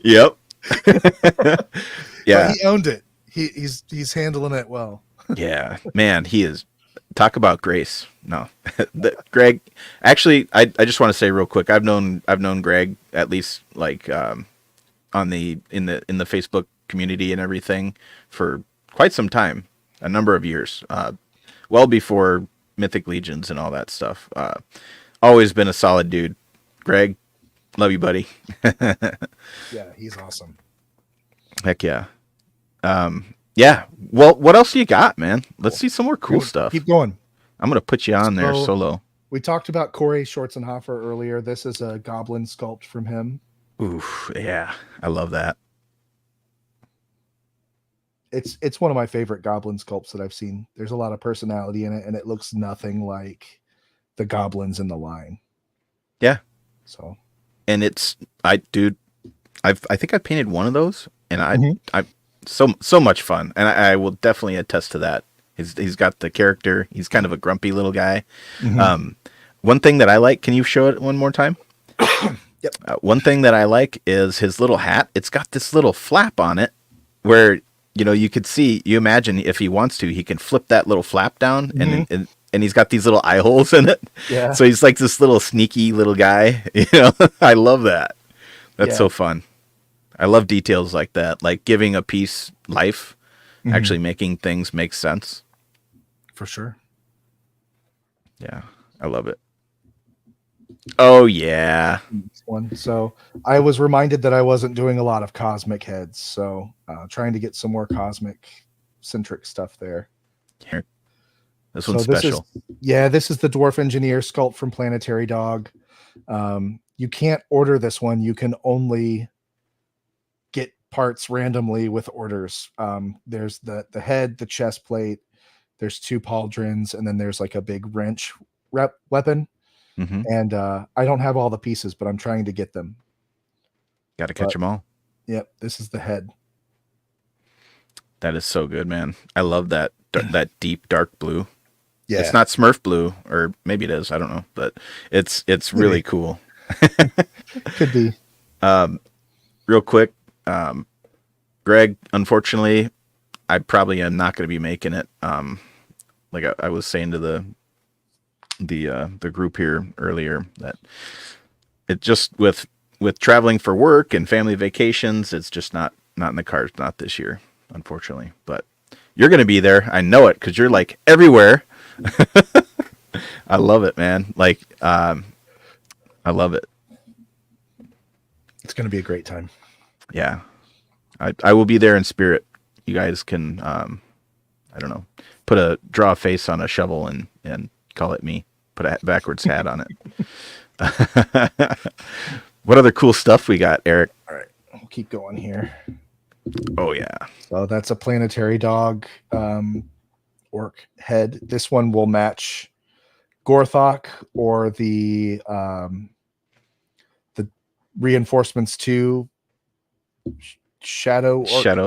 Yep. But Yeah. he owned it. He's handling it well. Yeah. Man, he is. Talk about grace. No, Greg. Actually, I just want to say real quick. I've known Greg at least like on the in the Facebook community and everything for quite some time, a number of years, well before Mythic Legions and all that stuff. Always been a solid dude. Greg, love you, buddy. Yeah, he's awesome. Heck yeah. Yeah. Well, what else do you got, man? Let's see some more cool stuff. Keep going. I'm gonna put you on there So- solo. We talked about Corey Schwarzenhofer earlier. This is a goblin sculpt from him. Oof, yeah, I love that. It's one of my favorite goblin sculpts that I've seen. There's a lot of personality in it, and it looks nothing like the goblins in the line. Yeah. So And dude, I think I painted one of those, and Mhm. I so much fun, and I will definitely attest to that. He's got the character. He's kind of a grumpy little guy. Mhm. One thing that I like, can you show it one more time? Yep. One thing that I like is his little hat. It's got this little flap on it where, you could see, you imagine if he wants to, he can flip that little flap down and he's got these little eye holes in it. Yeah. So he's like this little sneaky little guy. I love that. That's Yeah. so fun. I love details like that, like giving a piece life, Mhm. actually making things make sense. For sure. Yeah, I love it. Oh yeah. This one. So I was reminded that I wasn't doing a lot of cosmic heads, so trying to get some more cosmic centric stuff there. Here. This one's So this special. this is the Dwarf Engineer sculpt from Planetary Dog. You can't order this one. You can only get parts randomly with orders. There's the head, the chest plate. There's 2 pauldrons, and then there's like a big wrench weapon. Hmm. And I don't have all the pieces, but I'm trying to get them. Got to catch them all. Yep, this is the head. That is so good, man. I love that deep dark blue. Yeah, It's not Smurf blue, or maybe it is. I don't know, but it's really cool. could be. Real quick, Greg, unfortunately, I probably am not going to be making it. Like I was saying to the group here earlier, that it just with traveling for work and family vacations, it's just not in the cards, not this year, unfortunately. But you're going to be there. I know it because you're like everywhere. I love it, man. Like, I love it. It's going to be a great time. Yeah. I will be there in spirit. You guys can, I don't know, draw a face on a shovel and call it me. Put a backwards hat on it. What other cool stuff we got, Eric? All right, we'll keep going here. Oh yeah. So that's a Planetary Dog orc head. This one will match Gorthok or the Reinforcements 2 Shadow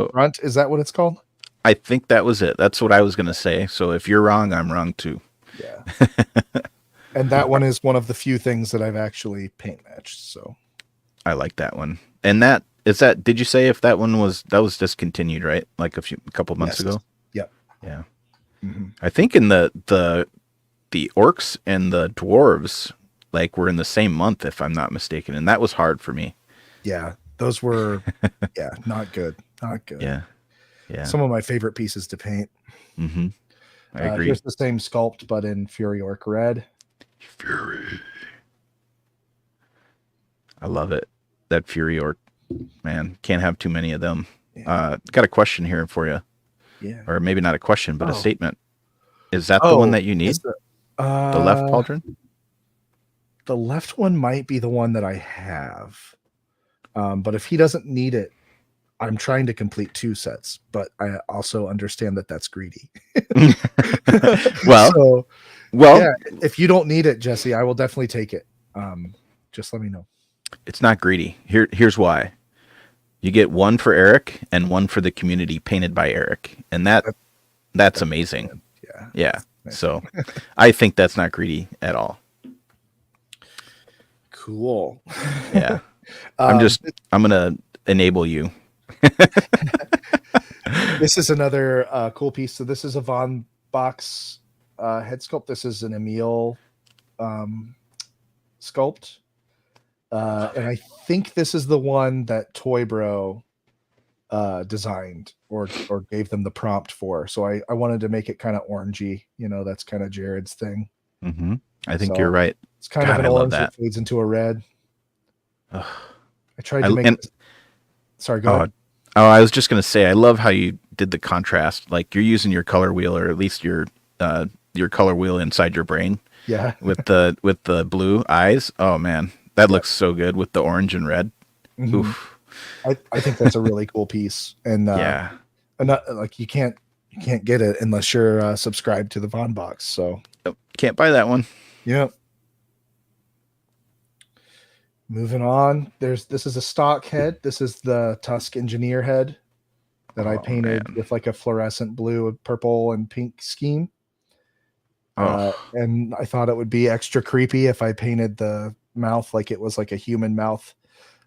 Grunt. Is that what it's called? I think that was it. That's what I was going to say. So if you're wrong, I'm wrong too. Yeah. And that one is one of the few things that I've actually paint matched. So I like that one. And that is that. Did you say if that one was discontinued, right? Like a couple months Yes. ago. Yep. Yeah. Hmm. I think in the orcs and the dwarves like were in the same month, if I'm not mistaken, and that was hard for me. Yeah. Those were, yeah, not good. Not good. Yeah. Yeah. Some of my favorite pieces to paint. Mm-hmm. I agree. Here's the same sculpt, but in Fury Orc Red. Fury. I love it. That Fury orc, man, can't have too many of them. Yeah. Got a question here for you, Yeah. or maybe not a question, but a Oh. statement. Is that the one Oh, that you need? is the, The left uh, pauldron? the left one might be the one that I have. But if he doesn't need it, I'm trying to complete 2 sets, but I also understand that that's greedy. well, So, well, yeah, if you don't need it, Jesse, I will definitely take it. Just let me know. it's not greedy. Here's why. You get one for Eric and one for the community painted by Eric, and that's amazing. Yeah. Yeah. Nice. So, I think that's not greedy at all. Cool. Yeah. I'm gonna enable you. This is another cool piece. So this is a Von Box head sculpt. This is an Emil sculpt. And I think this is the one that Toy Bro designed or gave them the prompt for. So I wanted to make it kind of orangey. That's kind of Jared's thing. Mm-hmm. I think So you're right. it's kind God, of an I love orange that. that fades into a red. Ugh. I tried to make Sorry, go ahead. I was just gonna say, I love how you did the contrast. Like you're using your color wheel, or at least your color wheel inside your brain. Yeah. With the blue eyes. Oh man, that looks so good with the orange and red. Mm-hmm. Oof. I think that's a really cool piece, and Yeah. like you can't get it unless you're subscribed to the Von Box. So Can't buy that one. yeah. Moving on, this is a stock head. This is the Tusk Engineer head that I painted with like a fluorescent blue, purple, and pink scheme. And I thought it would be extra creepy if I painted the mouth like it was like a human mouth.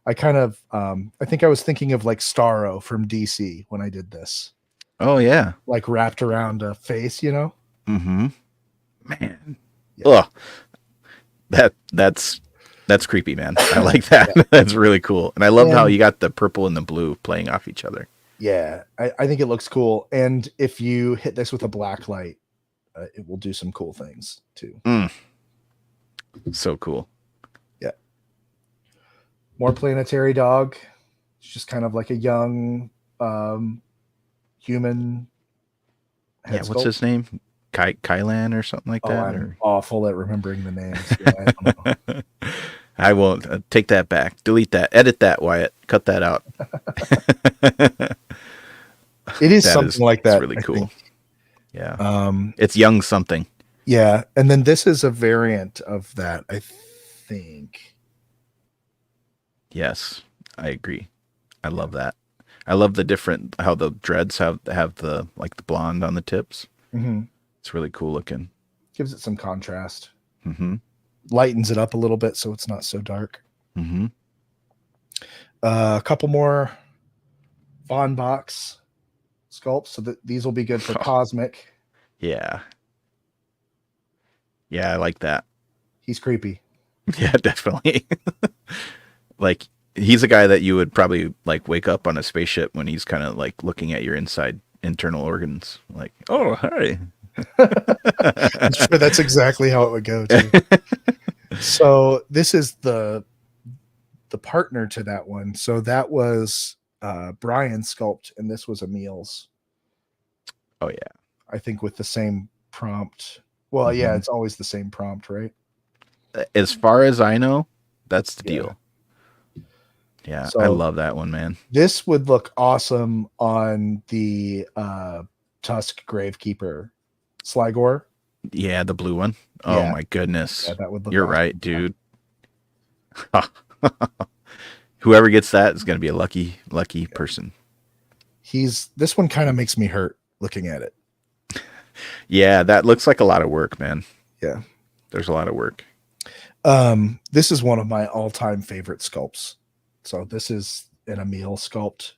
I kind of, I think I was thinking of like Starro from DC when I did this. Oh yeah. Like wrapped around a face, Mm-hmm. Man. Yeah. Ugh. That's creepy, man. I like that. Yeah. That's really cool. And I love how you got the purple and the blue playing off each other. Yeah. I think it looks cool. And if you hit this with a black light, it will do some cool things too. So cool. Yeah. More planetary dog. It's just kind of like a young human. Yeah. What's his name? Kylan or something like that? I'm awful at remembering the names. Yeah, I don't know. I won't. Take that back. Delete that. Edit that, Wyatt. Cut that out. It is something like that. It's really cool. Yeah. It's young something. Yeah. And then this is a variant of that, I think. Yes, I agree. I love that. I love the different, how the dreads have the, like the blonde on the tips. Mm-hmm. It's really cool looking. Gives it some contrast. Mm-hmm. Lightens it up a little bit so it's not so dark. Mm-hmm. A couple more Von Box sculpts, so that these will be good for Cosmic. Yeah. Yeah, I like that. He's creepy. Yeah, definitely. Like he's a guy that you would probably like wake up on a spaceship when he's kind of like looking at your internal organs. Like, oh, hi. I'm sure that's exactly how it would go too. So this is the partner to that one. So that was Brian's sculpt, and this was Emil's. Oh yeah. I think with the same prompt. Well, yeah, it's always the same prompt, right? As far as I know, that's the deal. Yeah, so I love that one, man. This would look awesome on the Tusk Gravekeeper Sligor. Yeah, the blue one. Oh my goodness. Yeah, that would look You're awesome. right, dude. Whoever gets that is going to be a lucky person. This one kind of makes me hurt looking at it. Yeah, that looks like a lot of work, man. Yeah. There's a lot of work. This is one of my all-time favorite sculpts. So this is an Emil sculpt.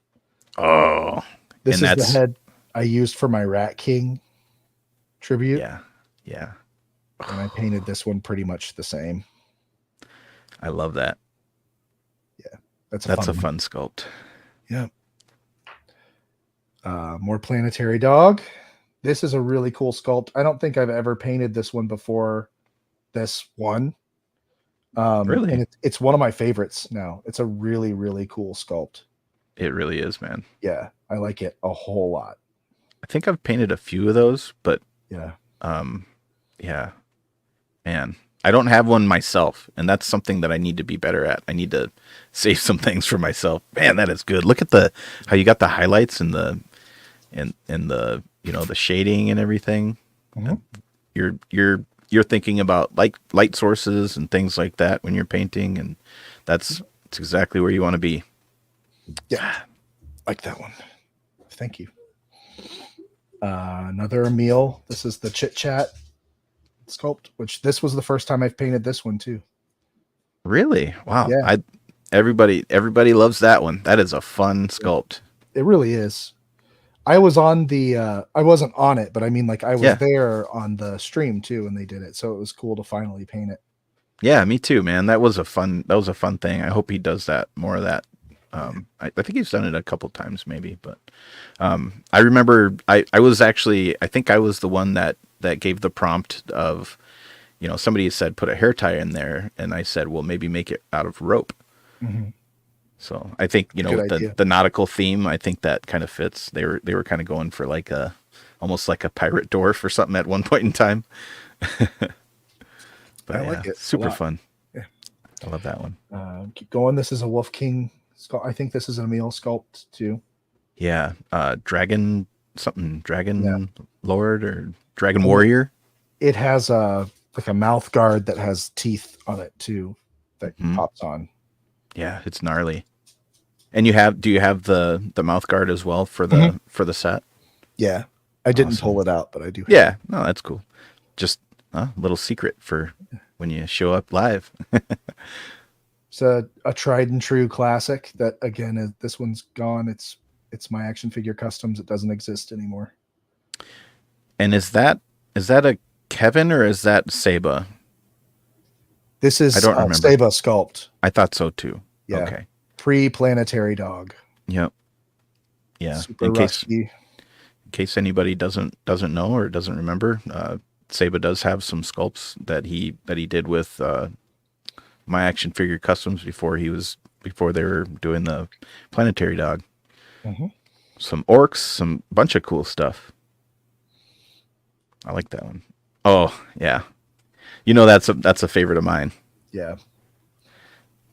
Oh, This and is the that's head I used for my Rat King tribute, yeah, yeah. and I painted this one pretty much the same. I love that. Yeah, that's a That's fun a one. fun sculpt. Yeah. More planetary dog. This is a really cool sculpt. I don't think I've ever painted this one before this one. Really, And it's one of my favorites now. It's a really, really cool sculpt. it really is, man. Yeah, I like it a whole lot. I think I've painted a few of those, but Yeah. um, yeah, man. I don't have one myself, and that's something that I need to be better at. I need to save some things for myself. Man, that is good. Look at the how you got the highlights and the the shading and everything. Mhm. You're thinking about like light sources and things like that when you're painting, and that's exactly where you want to be. Yeah, like that one. Thank you. Another Emil. This is the Chit Chat sculpt, which this was the first time I've painted this one too. Really? Wow. Yeah, Everybody loves that one. That is a fun sculpt. it really is. I was on the I wasn't on it, but I mean like I was Yeah. there on the stream too when they did it. So it was cool to finally paint it. Yeah, me too, man. That was a fun thing. I hope he does that more of that. I think he's done it a couple times maybe, but I remember I was actually I think I was the one that gave the prompt of somebody said put a hair tie in there, and I said, well, maybe make it out of rope. Mm-hmm. So I think Good with idea. the nautical theme, I think that kind of fits. They were kind of going for like a almost like a pirate dwarf or something at one point in time. But I yeah, like it. super a lot. fun. Yeah. I love that one. Keep going. This is a Wolf King sculpt. I think this is an Emil sculpt too. Yeah, dragon something, Yeah. dragon lord or dragon warrior. It has a like a mouth guard that has teeth on it too that Mhm. pops on. Yeah, it's gnarly. And do you have the mouth guard as well for Mhm. the set? Yeah. I didn't Awesome. pull it out, but I do. Yeah, no, that's cool. Just a little secret for when you show up live. It's a tried and true classic that again this one's gone. It's my action figure customs. It doesn't exist anymore. And is that a Kevin or is that Saba? This I is don't remember. Saba sculpt. I thought so too. Yeah. Okay. Pre-planetary dog. Yep. Yeah. Super rusty. In case anybody doesn't know or doesn't remember, Saba does have some sculpts that he did with my action figure customs before they were doing the planetary dog. Mhm. Some orcs, some bunch of cool stuff. I like that one. Oh yeah, that's a favorite of mine. Yeah.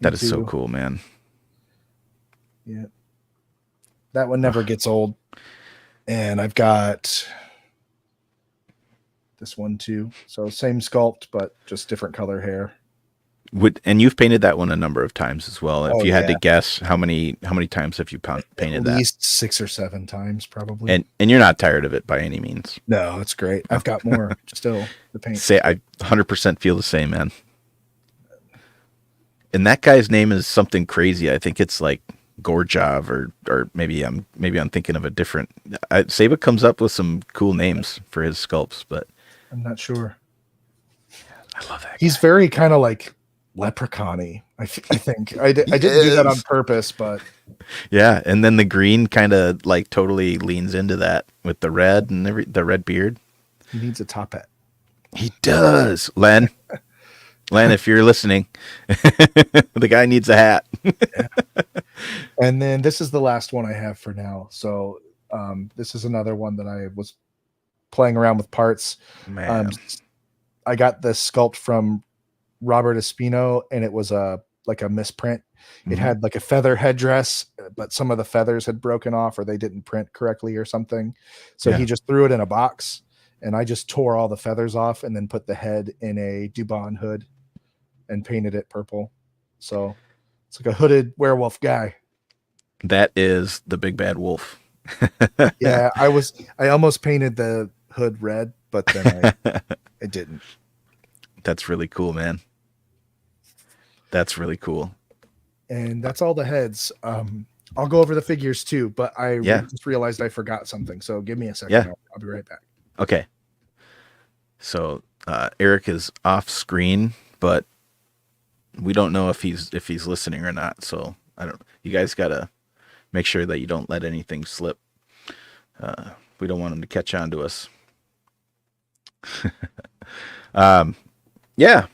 That Me is so too. cool, man. Yeah. That one never gets old. And I've got this one too. So same sculpt, but just different color hair. And you've painted that one a number of times as well. If Oh, you had to yeah. guess, how many times have you painted At that? least 6 or 7 times, probably. And you're not tired of it by any means. No, it's great. I've got more still to paint. Say I 100% feel the same, man. And that guy's name is something crazy. I think it's like Gorjov or maybe I'm thinking of a different. Saba comes up with some cool names for his sculpts, but I'm not sure. I love that. He's very kind of like leprechaun-y. I think I didn't do that on purpose, but yeah. And then the green kind of like totally leans into that with the red and the red beard. he needs a top hat. He does, Len. Len, if you're listening, the guy needs a hat. And then this is the last one I have for now. So this is another one that I was playing around with parts. Man, I got this sculpt from Robert Espino, and it was like a misprint. It had like a feather headdress, but some of the feathers had broken off or they didn't print correctly or something. So he just threw it in a box, and I just tore all the feathers off and then put the head in a Dubon hood and painted it purple. So it's like a hooded werewolf guy. that is the big bad wolf. Yeah, I almost painted the hood red, but then I didn't. That's really cool, man. That's really cool. And that's all the heads. I'll go over the figures too, but Yeah. just realized I forgot something. So give me a second. Yeah. I'll be right back. Okay. So Eric is off screen, but we don't know if he's listening or not. So I don't. You guys gotta make sure that you don't let anything slip. We don't want him to catch on to us. Yeah.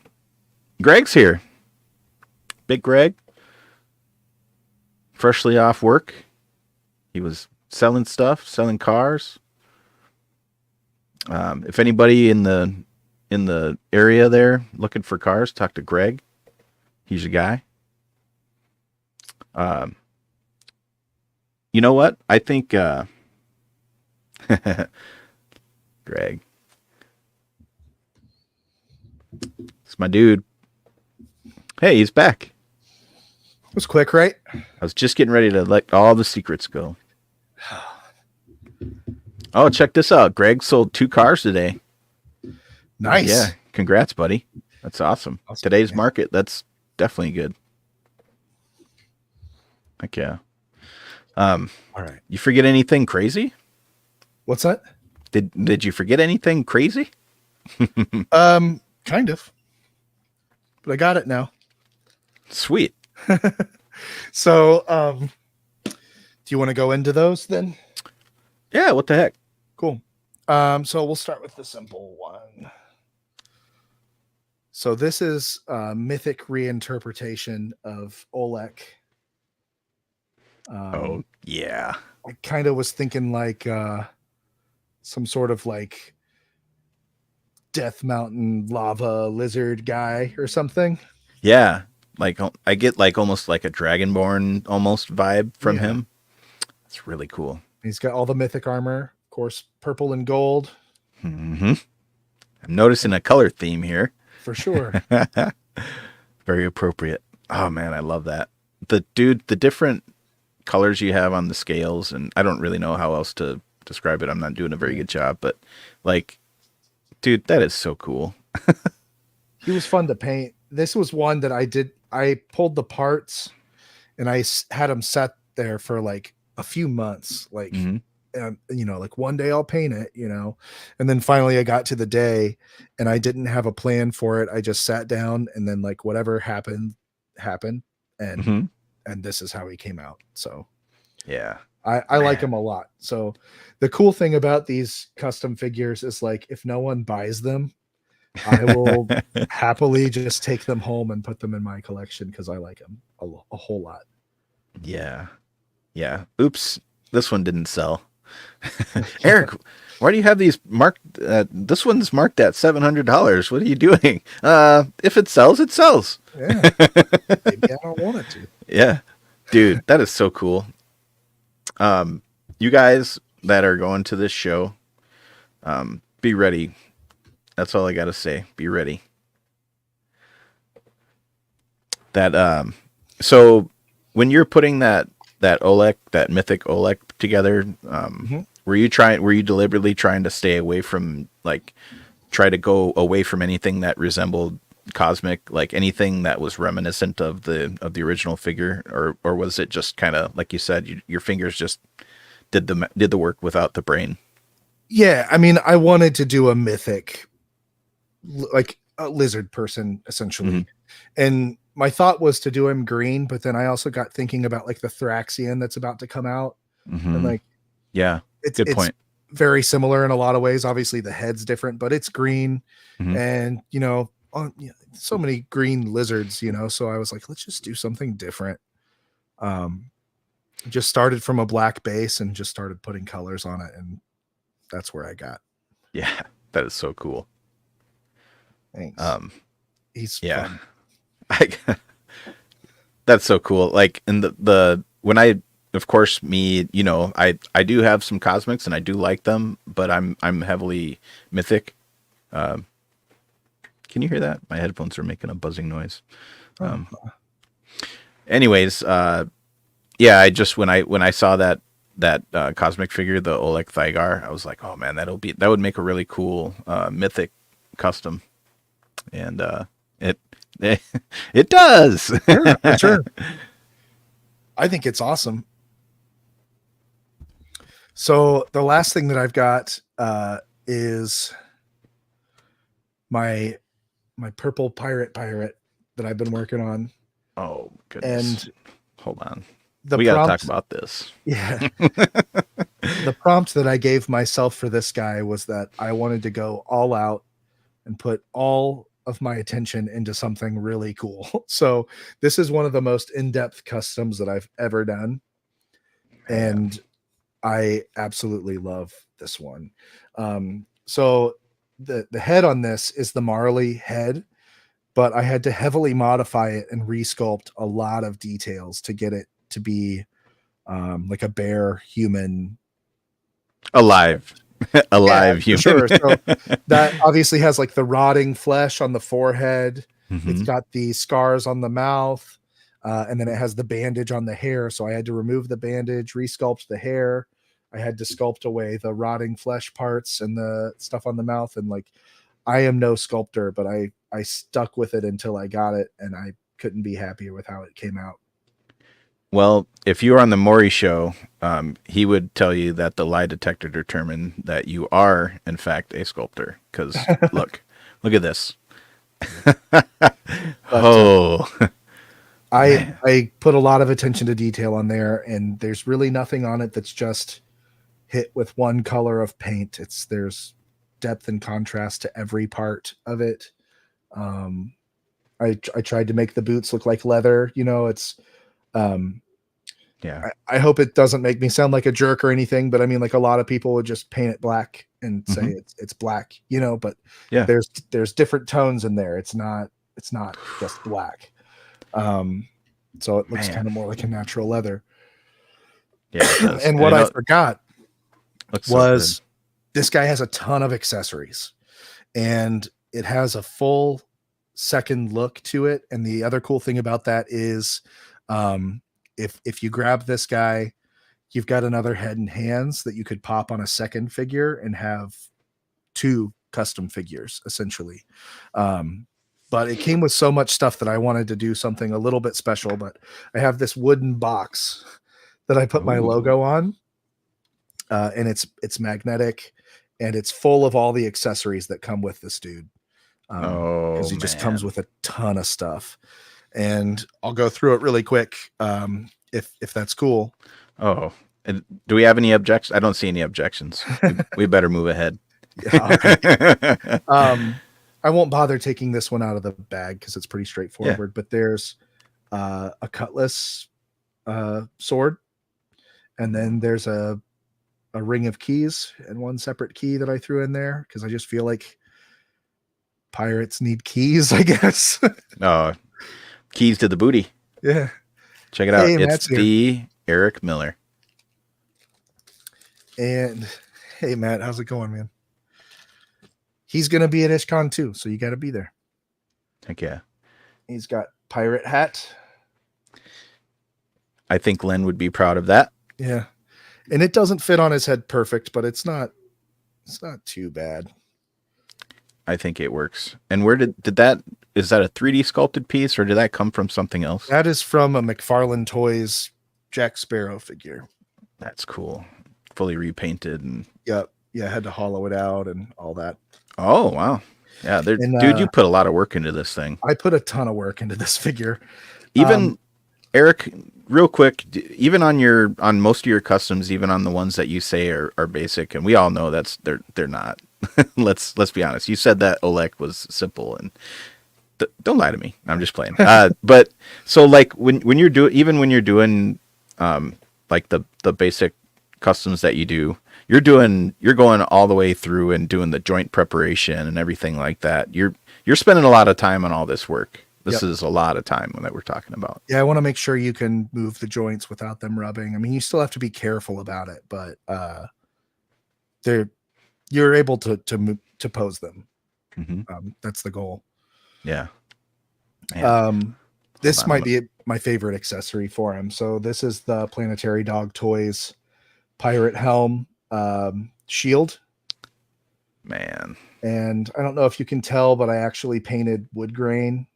Greg's here. Big Greg. Freshly off work. He was selling stuff, selling cars. If anybody in the area there looking for cars, talk to Greg. He's your guy. You know what? I think Greg. It's my dude. Hey, he's back. It was quick, right? I was just getting ready to let all the secrets go. Oh, check this out. Greg sold 2 cars today. Nice. Yeah. Congrats, buddy. That's awesome. Today's man. market, that's definitely good. Heck yeah. All right. You forget anything crazy? What's that? Did you forget anything crazy? Kind of. But I got it now. Sweet. So, do you want to go into those then? Yeah, what the heck? Cool. So we'll start with the simple one. So this is a mythic reinterpretation of Olek. Oh, yeah. I kind of was thinking like some sort of like Death Mountain lava lizard guy or something. Yeah. Like I get like almost like a Dragonborn almost vibe from him. It's really cool. He's got all the mythic armor, of course, purple and gold. Mm-hmm. I'm noticing a color theme here. For sure. Very appropriate. Oh man, I love that. The different colors you have on the scales, and I don't really know how else to describe it. I'm not doing a very good job, but like, dude, that is so cool. He was fun to paint. This was one that I pulled the parts and I had them set there for like a few months. Like, like one day I'll paint it, and then finally I got to the day and I didn't have a plan for it. I just sat down and then like whatever happened. And this is how he came out. So yeah, I like him a lot. So the cool thing about these custom figures is like, if no one buys them, I will happily just take them home and put them in my collection because I like them a whole lot. Yeah. Yeah. Oops. This one didn't sell. Eric, why do you have these marked? This one's marked at $700. What are you doing? If it sells, it sells. Yeah. Maybe I don't want it to. Yeah. Dude, that is so cool. You guys that are going to this show, be ready. That's all I got to say. Be ready. So when you're putting that Olek, that mythic Olek together, were you deliberately trying to stay away from try to go away from anything that resembled cosmic, like anything that was reminiscent of the original figure, or was it just kind of like you said, your fingers just did the work without the brain? Yeah, I mean, I wanted to do a mythic, like a lizard person, essentially. And my thought was to do him green, but then I also got thinking about like the Thraxian that's about to come out. And like, yeah, it's point. Very similar in a lot of ways. Obviously the head's different, but it's green. And, so many green lizards, so I was like, let's just do something different. Just started from a black base and just started putting colors on it. And that's where I got. Yeah, that is so cool. Thanks. He's fun. That's so cool. Like in the when I, of course, I do have some cosmics and I do like them, but I'm heavily mythic. Can you hear that? My headphones are making a buzzing noise. Anyways, I just when I saw that cosmic figure, the Olek Thygar, I was like, oh man, that would make a really cool mythic custom, and it does. Sure. I think it's awesome. So the last thing that I've got is my purple pirate that I've been working on. Oh goodness. And Hold on. the We got to talk prompt, about this. yeah, the prompt that I gave myself for this guy was that I wanted to go all out and put all of my attention into something really cool. So this is one of the most in-depth customs that I've ever done. Man. And I absolutely love this one. So the head on this is the Marley head, but I had to heavily modify it and resculpt a lot of details to get it to be like a bear human. Alive. Alive For human. sure. So that obviously has like the rotting flesh on the forehead. It's Mhm. got the scars on the mouth, and then it has the bandage on the hair. So I had to remove the bandage, resculpt the hair. I had to sculpt away the rotting flesh parts and the stuff on the mouth. And like, I am no sculptor, but I stuck with it until I got it, and I couldn't be happier with how it came out. Well, if you were on the Maury show, he would tell you that the lie detector determined that you are, in fact, a sculptor. Because look at this. Oh, I put a lot of attention to detail on there, and there's really nothing on it that's just hit with one color of paint. There's depth and contrast to every part of it. I tried to make the boots look like leather. It's yeah. I hope it doesn't make me sound like a jerk or anything, but I mean, like, a lot of people would just paint it black and say Mhm. it's black, but Yeah. there's different tones in there. It's not just black. So it looks Man. kind of more like a natural leather. Yeah, it does. And what it I forgot looks so good. was this guy has a ton of accessories, and it has a full second look to it. And the other cool thing about that is, if you grab this guy, you've got another head and hands that you could pop on a second figure and have two custom figures essentially. But it came with so much stuff that I wanted to do something a little bit special. But I have this wooden box that I put my Ooh. logo on, and it's magnetic, and it's full of all the accessories that come with this dude. Oh, Because he just comes man. with a ton of stuff, and I'll go through it really quick, if that's cool. Oh, and do we have any objections? I don't see any objections. We better move ahead. Yeah, all right. I won't bother taking this one out of the bag because it's pretty straightforward. But there's a cutlass sword, and then there's a ring of keys and one separate key that I threw in there because I just feel like pirates need keys, I guess. Oh, keys to the booty. Yeah. Check it out. Hey, It's Matt's here. the Eric Miller. And hey, Matt, how's it going, man? He's going to be at IshCon too, so you got to be there. Heck yeah. He's got pirate hat. I think Len would be proud of that. Yeah. And it doesn't fit on his head perfect, but it's not too bad. I think it works. And where did that, is that a 3D sculpted piece or did that come from something else? That is from a McFarlane Toys Jack Sparrow figure. That's cool. Fully repainted and Yep. Yeah, I had to hollow it out and all that. oh wow. Yeah, dude, you put a lot of work into this thing. I put a ton of work into this figure. Even Eric, real quick, even on most of your customs, even on the ones that you say are basic, and we all know they're not. let's be honest. You said that Olek was simple, and don't lie to me. I'm just playing. But so like when you're doing like the basic customs that you do, you're going all the way through and doing the joint preparation and everything like that. You're spending a lot of time on all this work. This is a lot of time that we're talking about. Yeah, I want to make sure you can move the joints without them rubbing. I mean, you still have to be careful about it, but you're able to pose them. Mm-hmm. That's the goal. Yeah. This might be my favorite accessory for him. So this is the Planetary Dog Toys pirate helm shield. Man. And I don't know if you can tell, but I actually painted wood grain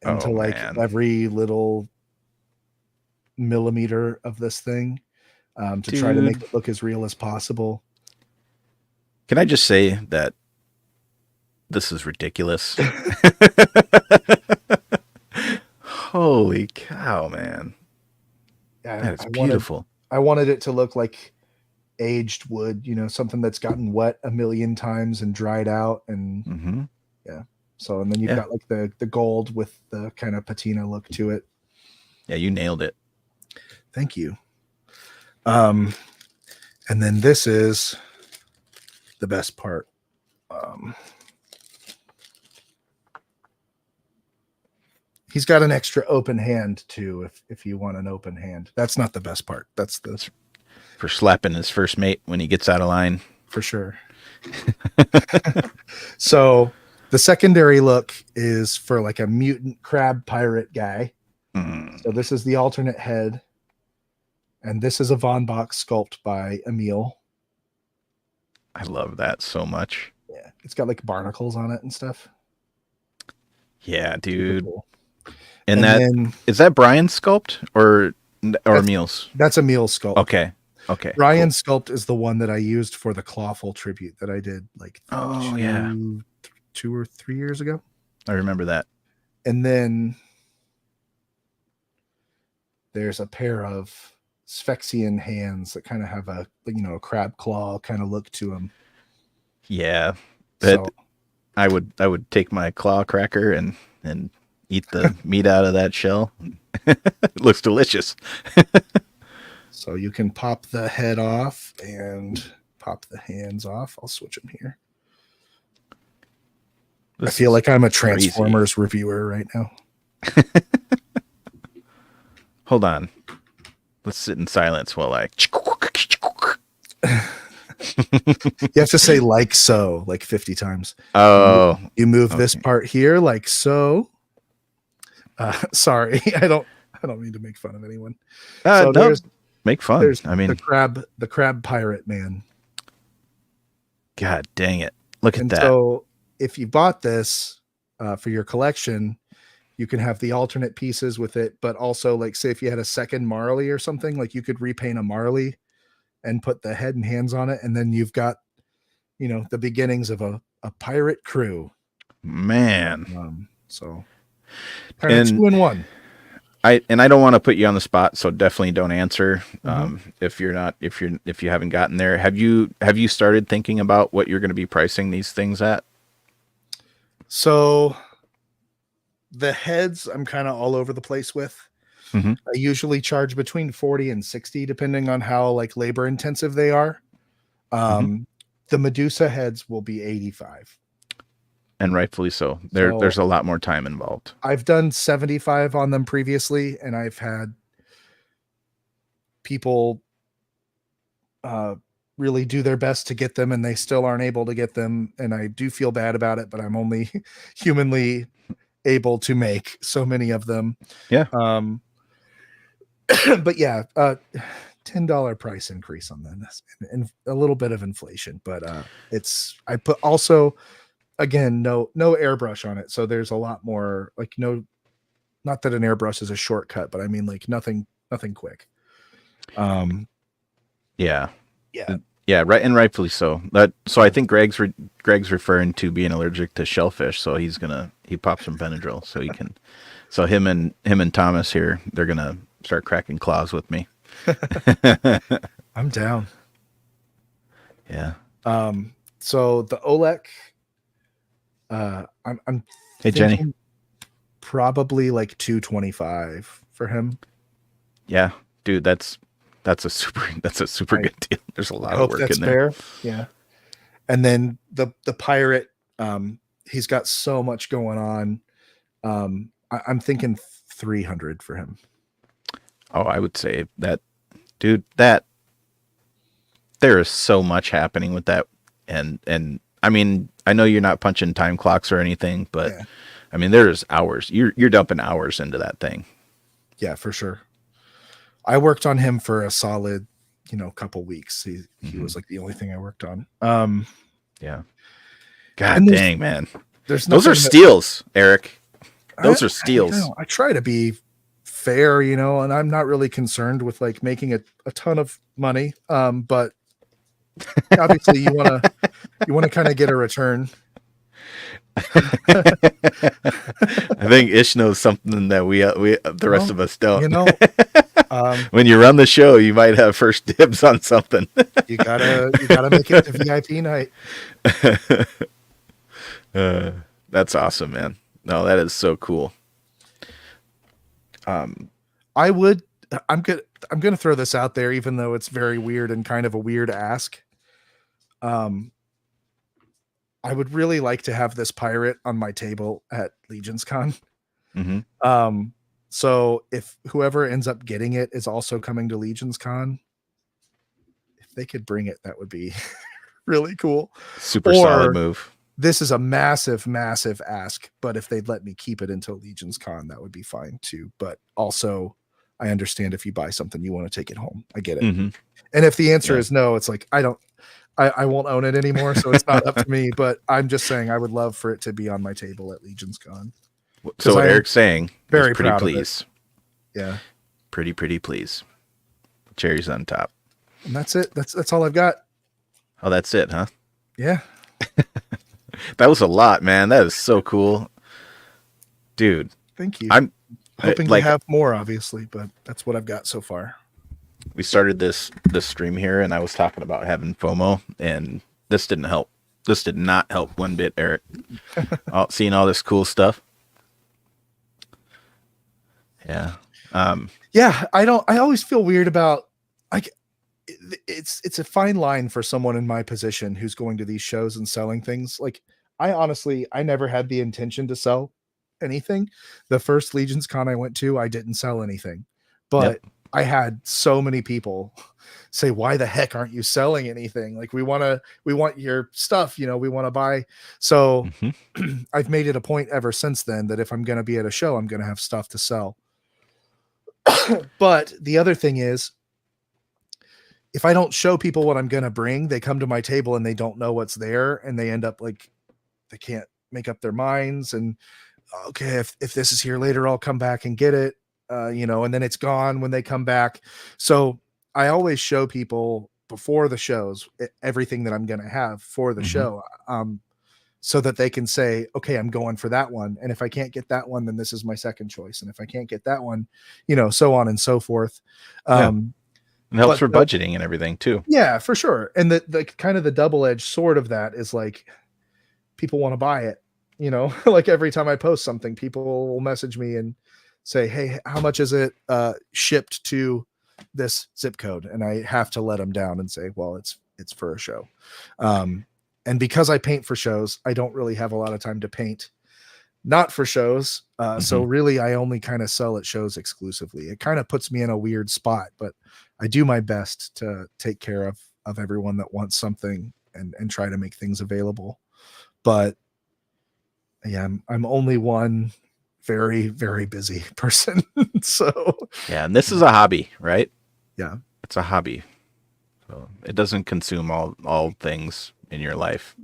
into every little millimeter of this thing to try to make Dude. it look as real as possible. Can I just say that this is ridiculous? Holy cow, man. Yeah, That is beautiful. I wanted it to look like aged wood, something that's gotten wet a million times and dried out, and Mm-hmm. yeah. So and then you've Yeah. got like the gold with the kind of patina look to it. Yeah, you nailed it. Thank you. And then this is the best part. He's got an extra open hand too, if you want an open hand. That's not the best part. That's For slapping his first mate when he gets out of line. for sure. So the secondary look is for like a mutant crab pirate guy. Mm. So this is the alternate head. And this is a Von Bach sculpt by Emil. I love that so much. Yeah. It's got like barnacles on it and stuff. Yeah, Super dude. cool. And then is that Brian's sculpt or Emil's? That's Emil's sculpt. Okay. Brian's sculpt is the one that I used for the Clawful tribute that I did like yeah. 2 or 3 years ago. I remember that. And then there's a pair of Sphexian hands that kind of have a crab claw kind of look to them. Yeah. So I would take my claw cracker and eat the meat out of that shell. It looks delicious. so you can pop the head off and pop the hands off. I'll switch them here. I feel like I'm a Transformers reviewer right now. Hold on. Let's sit in silence while I... You have to say like so, like 50 times. Oh. You move this part here like so. Sorry, I don't mean to make fun of anyone. So no, make fun. There's I mean, the crab pirate man. God dang it. Look at that. So if you bought this for your collection, you can have the alternate pieces with it, but also like say if you had a second Marley or something, like you could repaint a Marley and put the head and hands on it, and then you've got the beginnings of a pirate crew. Man. So kind of 2 in 1. I don't want to put you on the spot, so definitely don't answer. If you haven't gotten there. Have you started thinking about what you're going to be pricing these things at? So the heads I'm kind of all over the place with. I usually charge between 40 and 60 depending on how like labor intensive they are. The Medusa heads will be 85. And rightfully so. There's a lot more time involved. I've done 75 on them previously, and I've had people really do their best to get them, and they still aren't able to get them. And I do feel bad about it, but I'm only humanly able to make so many of them. Yeah. But yeah, $10 price increase on them and a little bit of inflation, but I put also again no airbrush on it, so there's a lot more like not that an airbrush is a shortcut, but I mean like nothing quick. Yeah, right, and rightfully so. So I think Greg's referring to being allergic to shellfish, so he pops some Benadryl so he can. So him and Thomas here, they're gonna start cracking claws with me. I'm down. Yeah. So the Olek, I'm hey Jenny, probably like 225 for him. Yeah, dude, that's a super good deal. There's a lot of work in Fair. there. Yeah. And then the pirate, he's got so much going on. I'm thinking 300 for him. Oh, I would say that, dude, that there is so much happening with that. And I mean, I know you're not punching time clocks or anything, but yeah. I mean, there's hours. You're dumping hours into that thing. Yeah, for sure. I worked on him for a solid, couple weeks. He was like the only thing I worked on. Yeah. God dang, man. Those are steals, Eric. Those are steals. I try to be fair, you know, and I'm not really concerned with like making a ton of money. But obviously you want to kind of get a return. I think Ish knows something that we the rest of us don't. You know, um, When you run the show, you might have first dibs on something. you gotta make it to VIP night. That's awesome, man. No, that is so cool. I would. I'm gonna throw this out there, even though it's very weird and kind of a weird ask. Um, I would really like to have this pirate on my table at Legion's Con. Mm-hmm. So if whoever ends up getting it is also coming to Legion's Con, if they could bring it, that would be really cool. Super solid move. This is a massive, massive ask, but if they'd let me keep it until Legion's Con, that would be fine too. But also, I understand if you buy something, you want to take it home. I get it. Mm-hmm. And if the answer is no, it's like, I won't own it anymore. So it's not up to me, but I'm just saying I would love for it to be on my table at Legion's Con. So what Eric's saying, very pretty proud please. of it. Yeah. Pretty please. Cherries on top. And that's it. That's all I've got. Oh, that's it, huh? Yeah. That was a lot, man. That is so cool. Dude. Thank you. I'm hoping to have more, obviously, but that's what I've got so far. We started this stream here, and I was talking about having FOMO, and this didn't help. This did not help one bit, Eric. Seeing all this cool stuff. Yeah. Yeah, I always feel weird about, like, it's a fine line for someone in my position who's going to these shows and selling things. Like, I never had the intention to sell anything. The first Legion's Con I went to, I didn't sell anything, but I had so many people say, why the heck aren't you selling anything? Like, we want your stuff, you know, we want to buy. So I've made it a point ever since then that if I'm going to be at a show, I'm going to have stuff to sell. But the other thing is, if I don't show people what I'm going to bring, they come to my table and they don't know what's there. And they end up like, they can't make up their minds. And okay, if this is here later, I'll come back and get it, you know, and then it's gone when they come back. So I always show people before the shows, everything that I'm going to have for the show. So that they can say, okay, I'm going for that one. And if I can't get that one, then this is my second choice. And if I can't get that one, you know, so on and so forth. And helps for budgeting and everything too. Yeah, for sure. And the kind of the double-edged sword of that is like, people want to buy it, you know, like every time I post something, people will message me and say, hey, how much is it shipped to this zip code? And I have to let them down and say, well, it's for a show. And because I paint for shows, I don't really have a lot of time to paint not for shows. So really, I only kind of sell at shows exclusively. It kind of puts me in a weird spot, but I do my best to take care of everyone that wants something and try to make things available. But yeah, I'm only one very, very busy person. So yeah, and this is a hobby, right? Yeah, it's a hobby. So it doesn't consume all things in your life.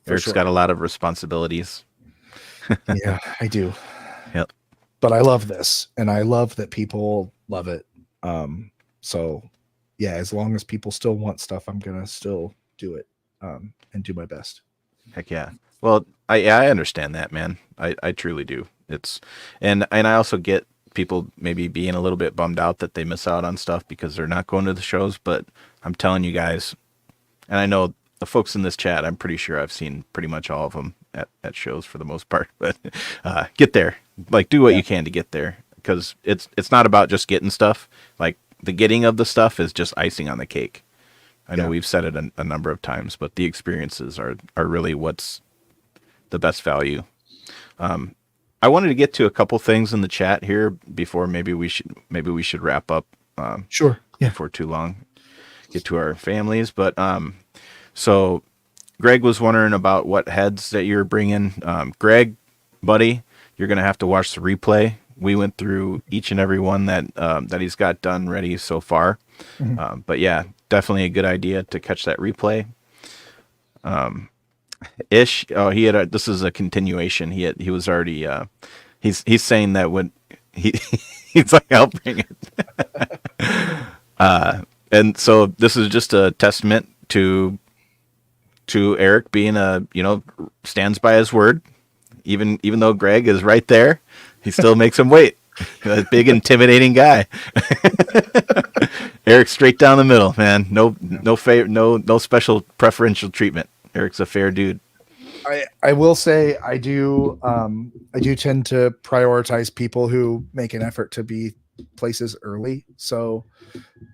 Eric's got a lot of responsibilities. Yeah, I do. Yep. But I love this, and I love that people love it. So yeah, as long as people still want stuff, I'm gonna still do it and do my best. Heck yeah. Well, I understand that, man. I truly do. And I also get people maybe being a little bit bummed out that they miss out on stuff because they're not going to the shows. But I'm telling you guys, and I know the folks in this chat, I'm pretty sure I've seen pretty much all of them at shows for the most part. But get there, like, do what you can to get there, because it's not about just getting stuff. Like, the getting of the stuff is just icing on the cake. I know we've said it a number of times, but the experiences are really what's the best value. I wanted to get to a couple things in the chat here before maybe we should wrap up. Sure. Yeah. Before too long, get to our families. But so Greg was wondering about what heads that you're bringing. Greg, buddy, you're gonna have to watch the replay. We went through each and every one that he's got done ready so far. But yeah, definitely a good idea to catch that replay. Ish, he had this is a continuation. He was already he's saying that when he He's like, I'll bring it. And so this is just a testament to Eric being stands by his word, even though Greg is right there, he still makes him wait. That big intimidating guy. Eric's straight down the middle, man. No special preferential treatment. Eric's a fair dude. I will say I do tend to prioritize people who make an effort to be places early. So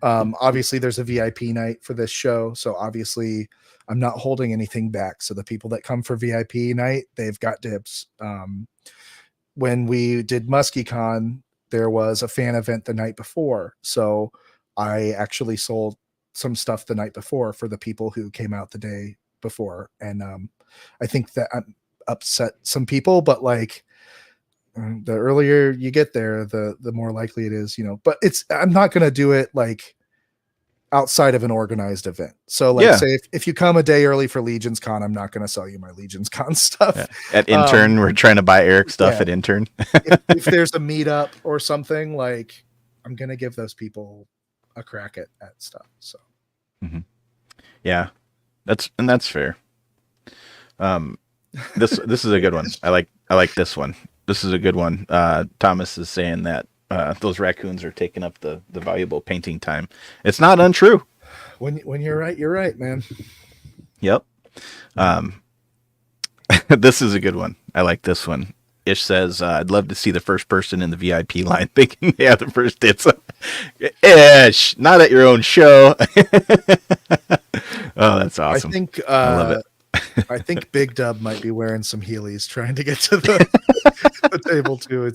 obviously there's a VIP night for this show. So obviously I'm not holding anything back. So the people that come for VIP night, they've got dibs. When we did MuskyCon, there was a fan event the night before. So I actually sold some stuff the night before for the people who came out the day before. And I think that upset some people, but like the earlier you get there, the more likely it is, but I'm not going to do it like outside of an organized event. So like say if you come a day early for Legion's Con, I'm not going to sell you my Legion's Con stuff. Yeah. At Intern, we're trying to buy Eric stuff at Intern. if there's a meetup or something, like I'm going to give those people a crack at stuff. So yeah, that's fair. This is a good one. I like this one. This is a good one. Thomas is saying that those raccoons are taking up the valuable painting time. It's not untrue. When you're right, man. Yep. This is a good one. I like this one. Ish says, I'd love to see the first person in the VIP line thinking they have the first dibs. Ish, not at your own show. Oh, that's awesome. I love it. I think Big Dub might be wearing some Heelys trying to get to the table too.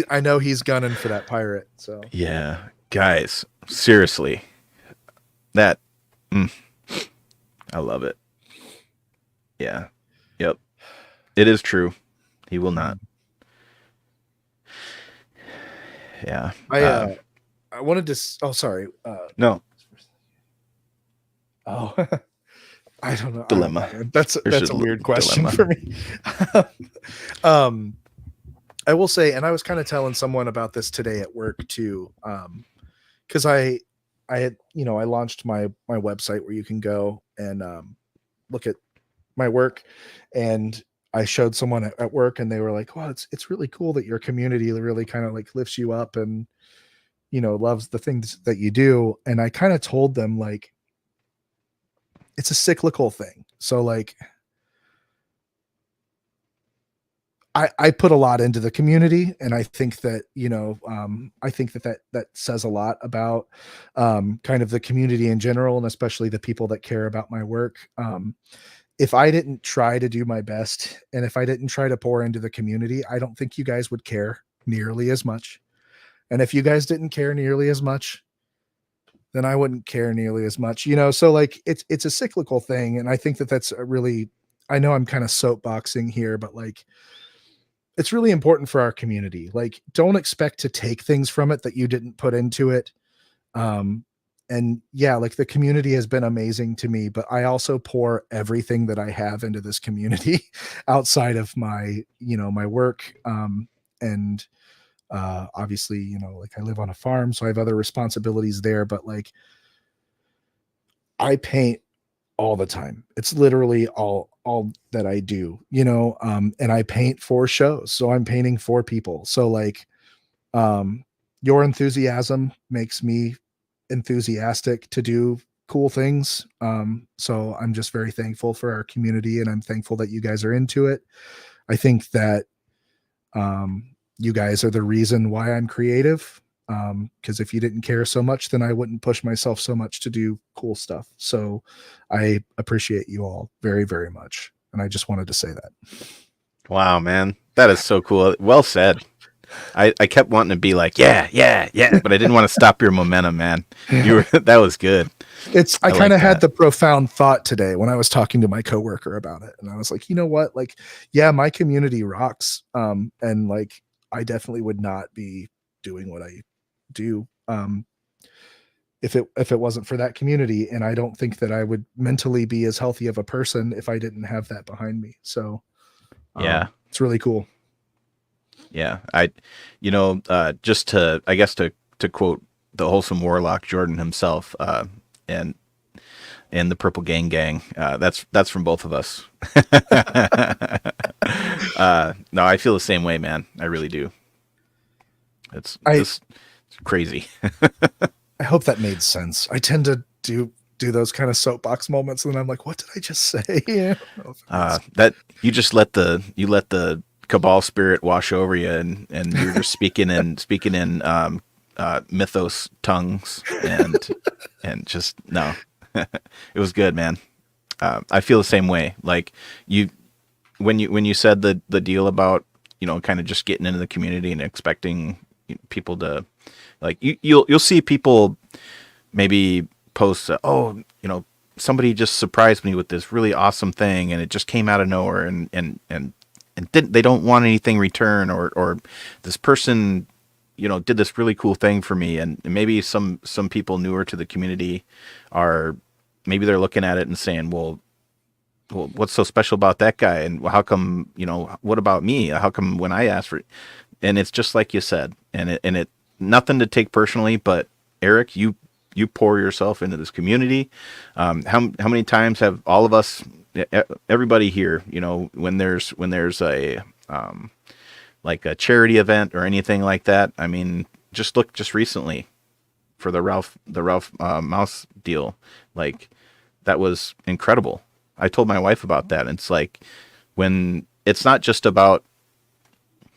I know he's gunning for that pirate. So yeah, guys, seriously, I love it. Yeah, yep, it is true. He will not. Yeah. I wanted to. Oh, sorry. No. Oh. I don't know. Dilemma. That's a weird question for me. I will say, and I was kind of telling someone about this today at work too. Cause I had, I launched my website where you can go and look at my work, and I showed someone at work and they were like, wow, it's really cool that your community really kind of like lifts you up and, loves the things that you do. And I kind of told them like, it's a cyclical thing. So like I put a lot into the community, and I think that, I think that says a lot about kind of the community in general, and especially the people that care about my work. If I didn't try to do my best, and if I didn't try to pour into the community, I don't think you guys would care nearly as much. And if you guys didn't care nearly as much, then I wouldn't care nearly as much, so like it's a cyclical thing. And I think that's a really, I know I'm kind of soapboxing here, but like, it's really important for our community. Like, don't expect to take things from it that you didn't put into it. And yeah, like the community has been amazing to me, but I also pour everything that I have into this community outside of my, my work. And obviously, like I live on a farm, so I have other responsibilities there, but like I paint all the time. It's literally all that I do, and I paint for shows. So I'm painting for people. So like, your enthusiasm makes me enthusiastic to do cool things. So I'm just very thankful for our community, and I'm thankful that you guys are into it. I think that, you guys are the reason why I'm creative. Because if you didn't care so much, then I wouldn't push myself so much to do cool stuff. So I appreciate you all very, very much. And I just wanted to say that. Wow, man. That is so cool. Well said. I kept wanting to be like, yeah, but I didn't want to stop your momentum, man. That was good. I kind of had the profound thought today when I was talking to my coworker about it. And I was like, you know what? Like, yeah, my community rocks. And like, I definitely would not be doing what I do if it wasn't for that community. And I don't think that I would mentally be as healthy of a person if I didn't have that behind me. So yeah, it's really cool. Yeah. Just to, I guess to quote the wholesome warlock Jordan himself, and and the Purple Gang. That's from both of us. No, I feel the same way, man. I really do. It's I just crazy. I hope that made sense. I tend to do those kind of soapbox moments, and then I'm like, what did I just say? Yeah. That you let the cabal spirit wash over you, and you're just speaking in mythos tongues, and just no. It was good, man. I feel the same way. Like you, when you said the deal about kind of just getting into the community and expecting people to like you'll see people maybe post somebody just surprised me with this really awesome thing and it just came out of nowhere and they don't want anything return or this person did this really cool thing for me and maybe some people newer to the community are maybe they're looking at it and saying well, what's so special about that guy? And how come, what about me? How come when I asked for it? And it's just like you said, and it, nothing to take personally, but Eric, you pour yourself into this community. How many times have all of us, everybody here, when there's a, like a charity event or anything like that. I mean, just look just recently for the Ralph Mouse deal. Like that was incredible. I told my wife about that. And it's like when it's not just about,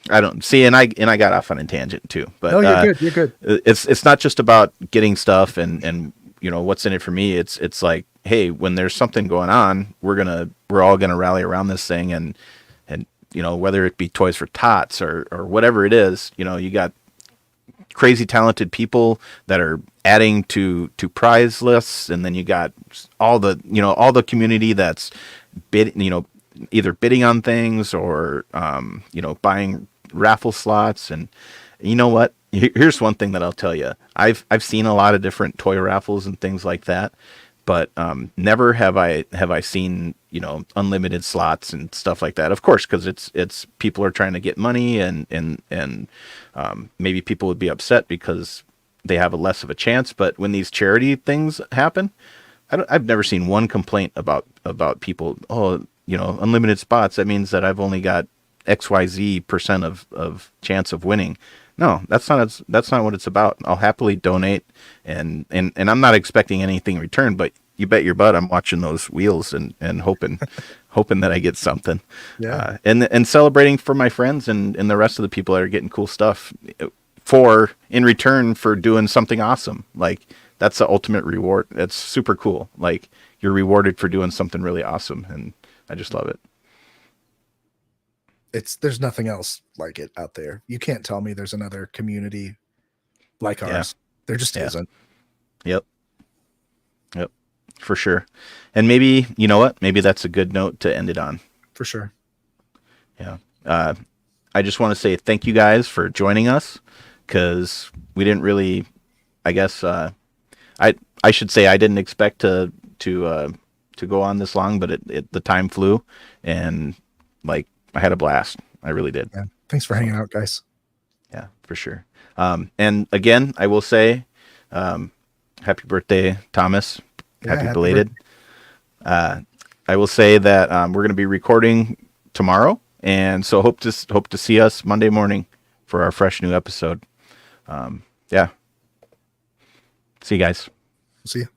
I don't see, and I got off on a tangent too, but No, you're good. You're good. It's not just about getting stuff and what's in it for me. It's like, hey, when there's something going on, we're all gonna rally around this thing and whether it be Toys for Tots or whatever it is, you got crazy talented people that are adding to prize lists, and then you got all the community that's either bidding on things or buying raffle slots. And you know what, here's one thing that I'll tell you. I've seen a lot of different toy raffles and things like that, but never have I seen unlimited slots and stuff like that. Of course, because it's people are trying to get money and maybe people would be upset because they have a less of a chance. But when these charity things happen, I've never seen one complaint about people. Oh, unlimited spots. That means that I've only got XYZ% of chance of winning. No, that's not what it's about. I'll happily donate, and I'm not expecting anything in return. But you bet your butt I'm watching those wheels and hoping that I get something. Yeah. And celebrating for my friends and the rest of the people that are getting cool stuff for in return for doing something awesome. Like that's the ultimate reward. That's super cool. Like you're rewarded for doing something really awesome, and I just love it. There's nothing else like it out there. You can't tell me there's another community like Yeah. ours. There just isn't. Yep. Yep. For sure. And maybe, you know what? Maybe that's a good note to end it on. For sure. Yeah. I just want to say thank you guys for joining us, because we didn't really, I guess, I should say I didn't expect to go on this long, but the time flew, and like I had a blast. I really did. Yeah. Thanks for hanging out, guys. Yeah, for sure. And again, I will say, happy birthday, Thomas. Yeah, Happy happy belated. I will say that we're going to be recording tomorrow, and so hope to see us Monday morning for our fresh new episode. Yeah. See you guys. See you.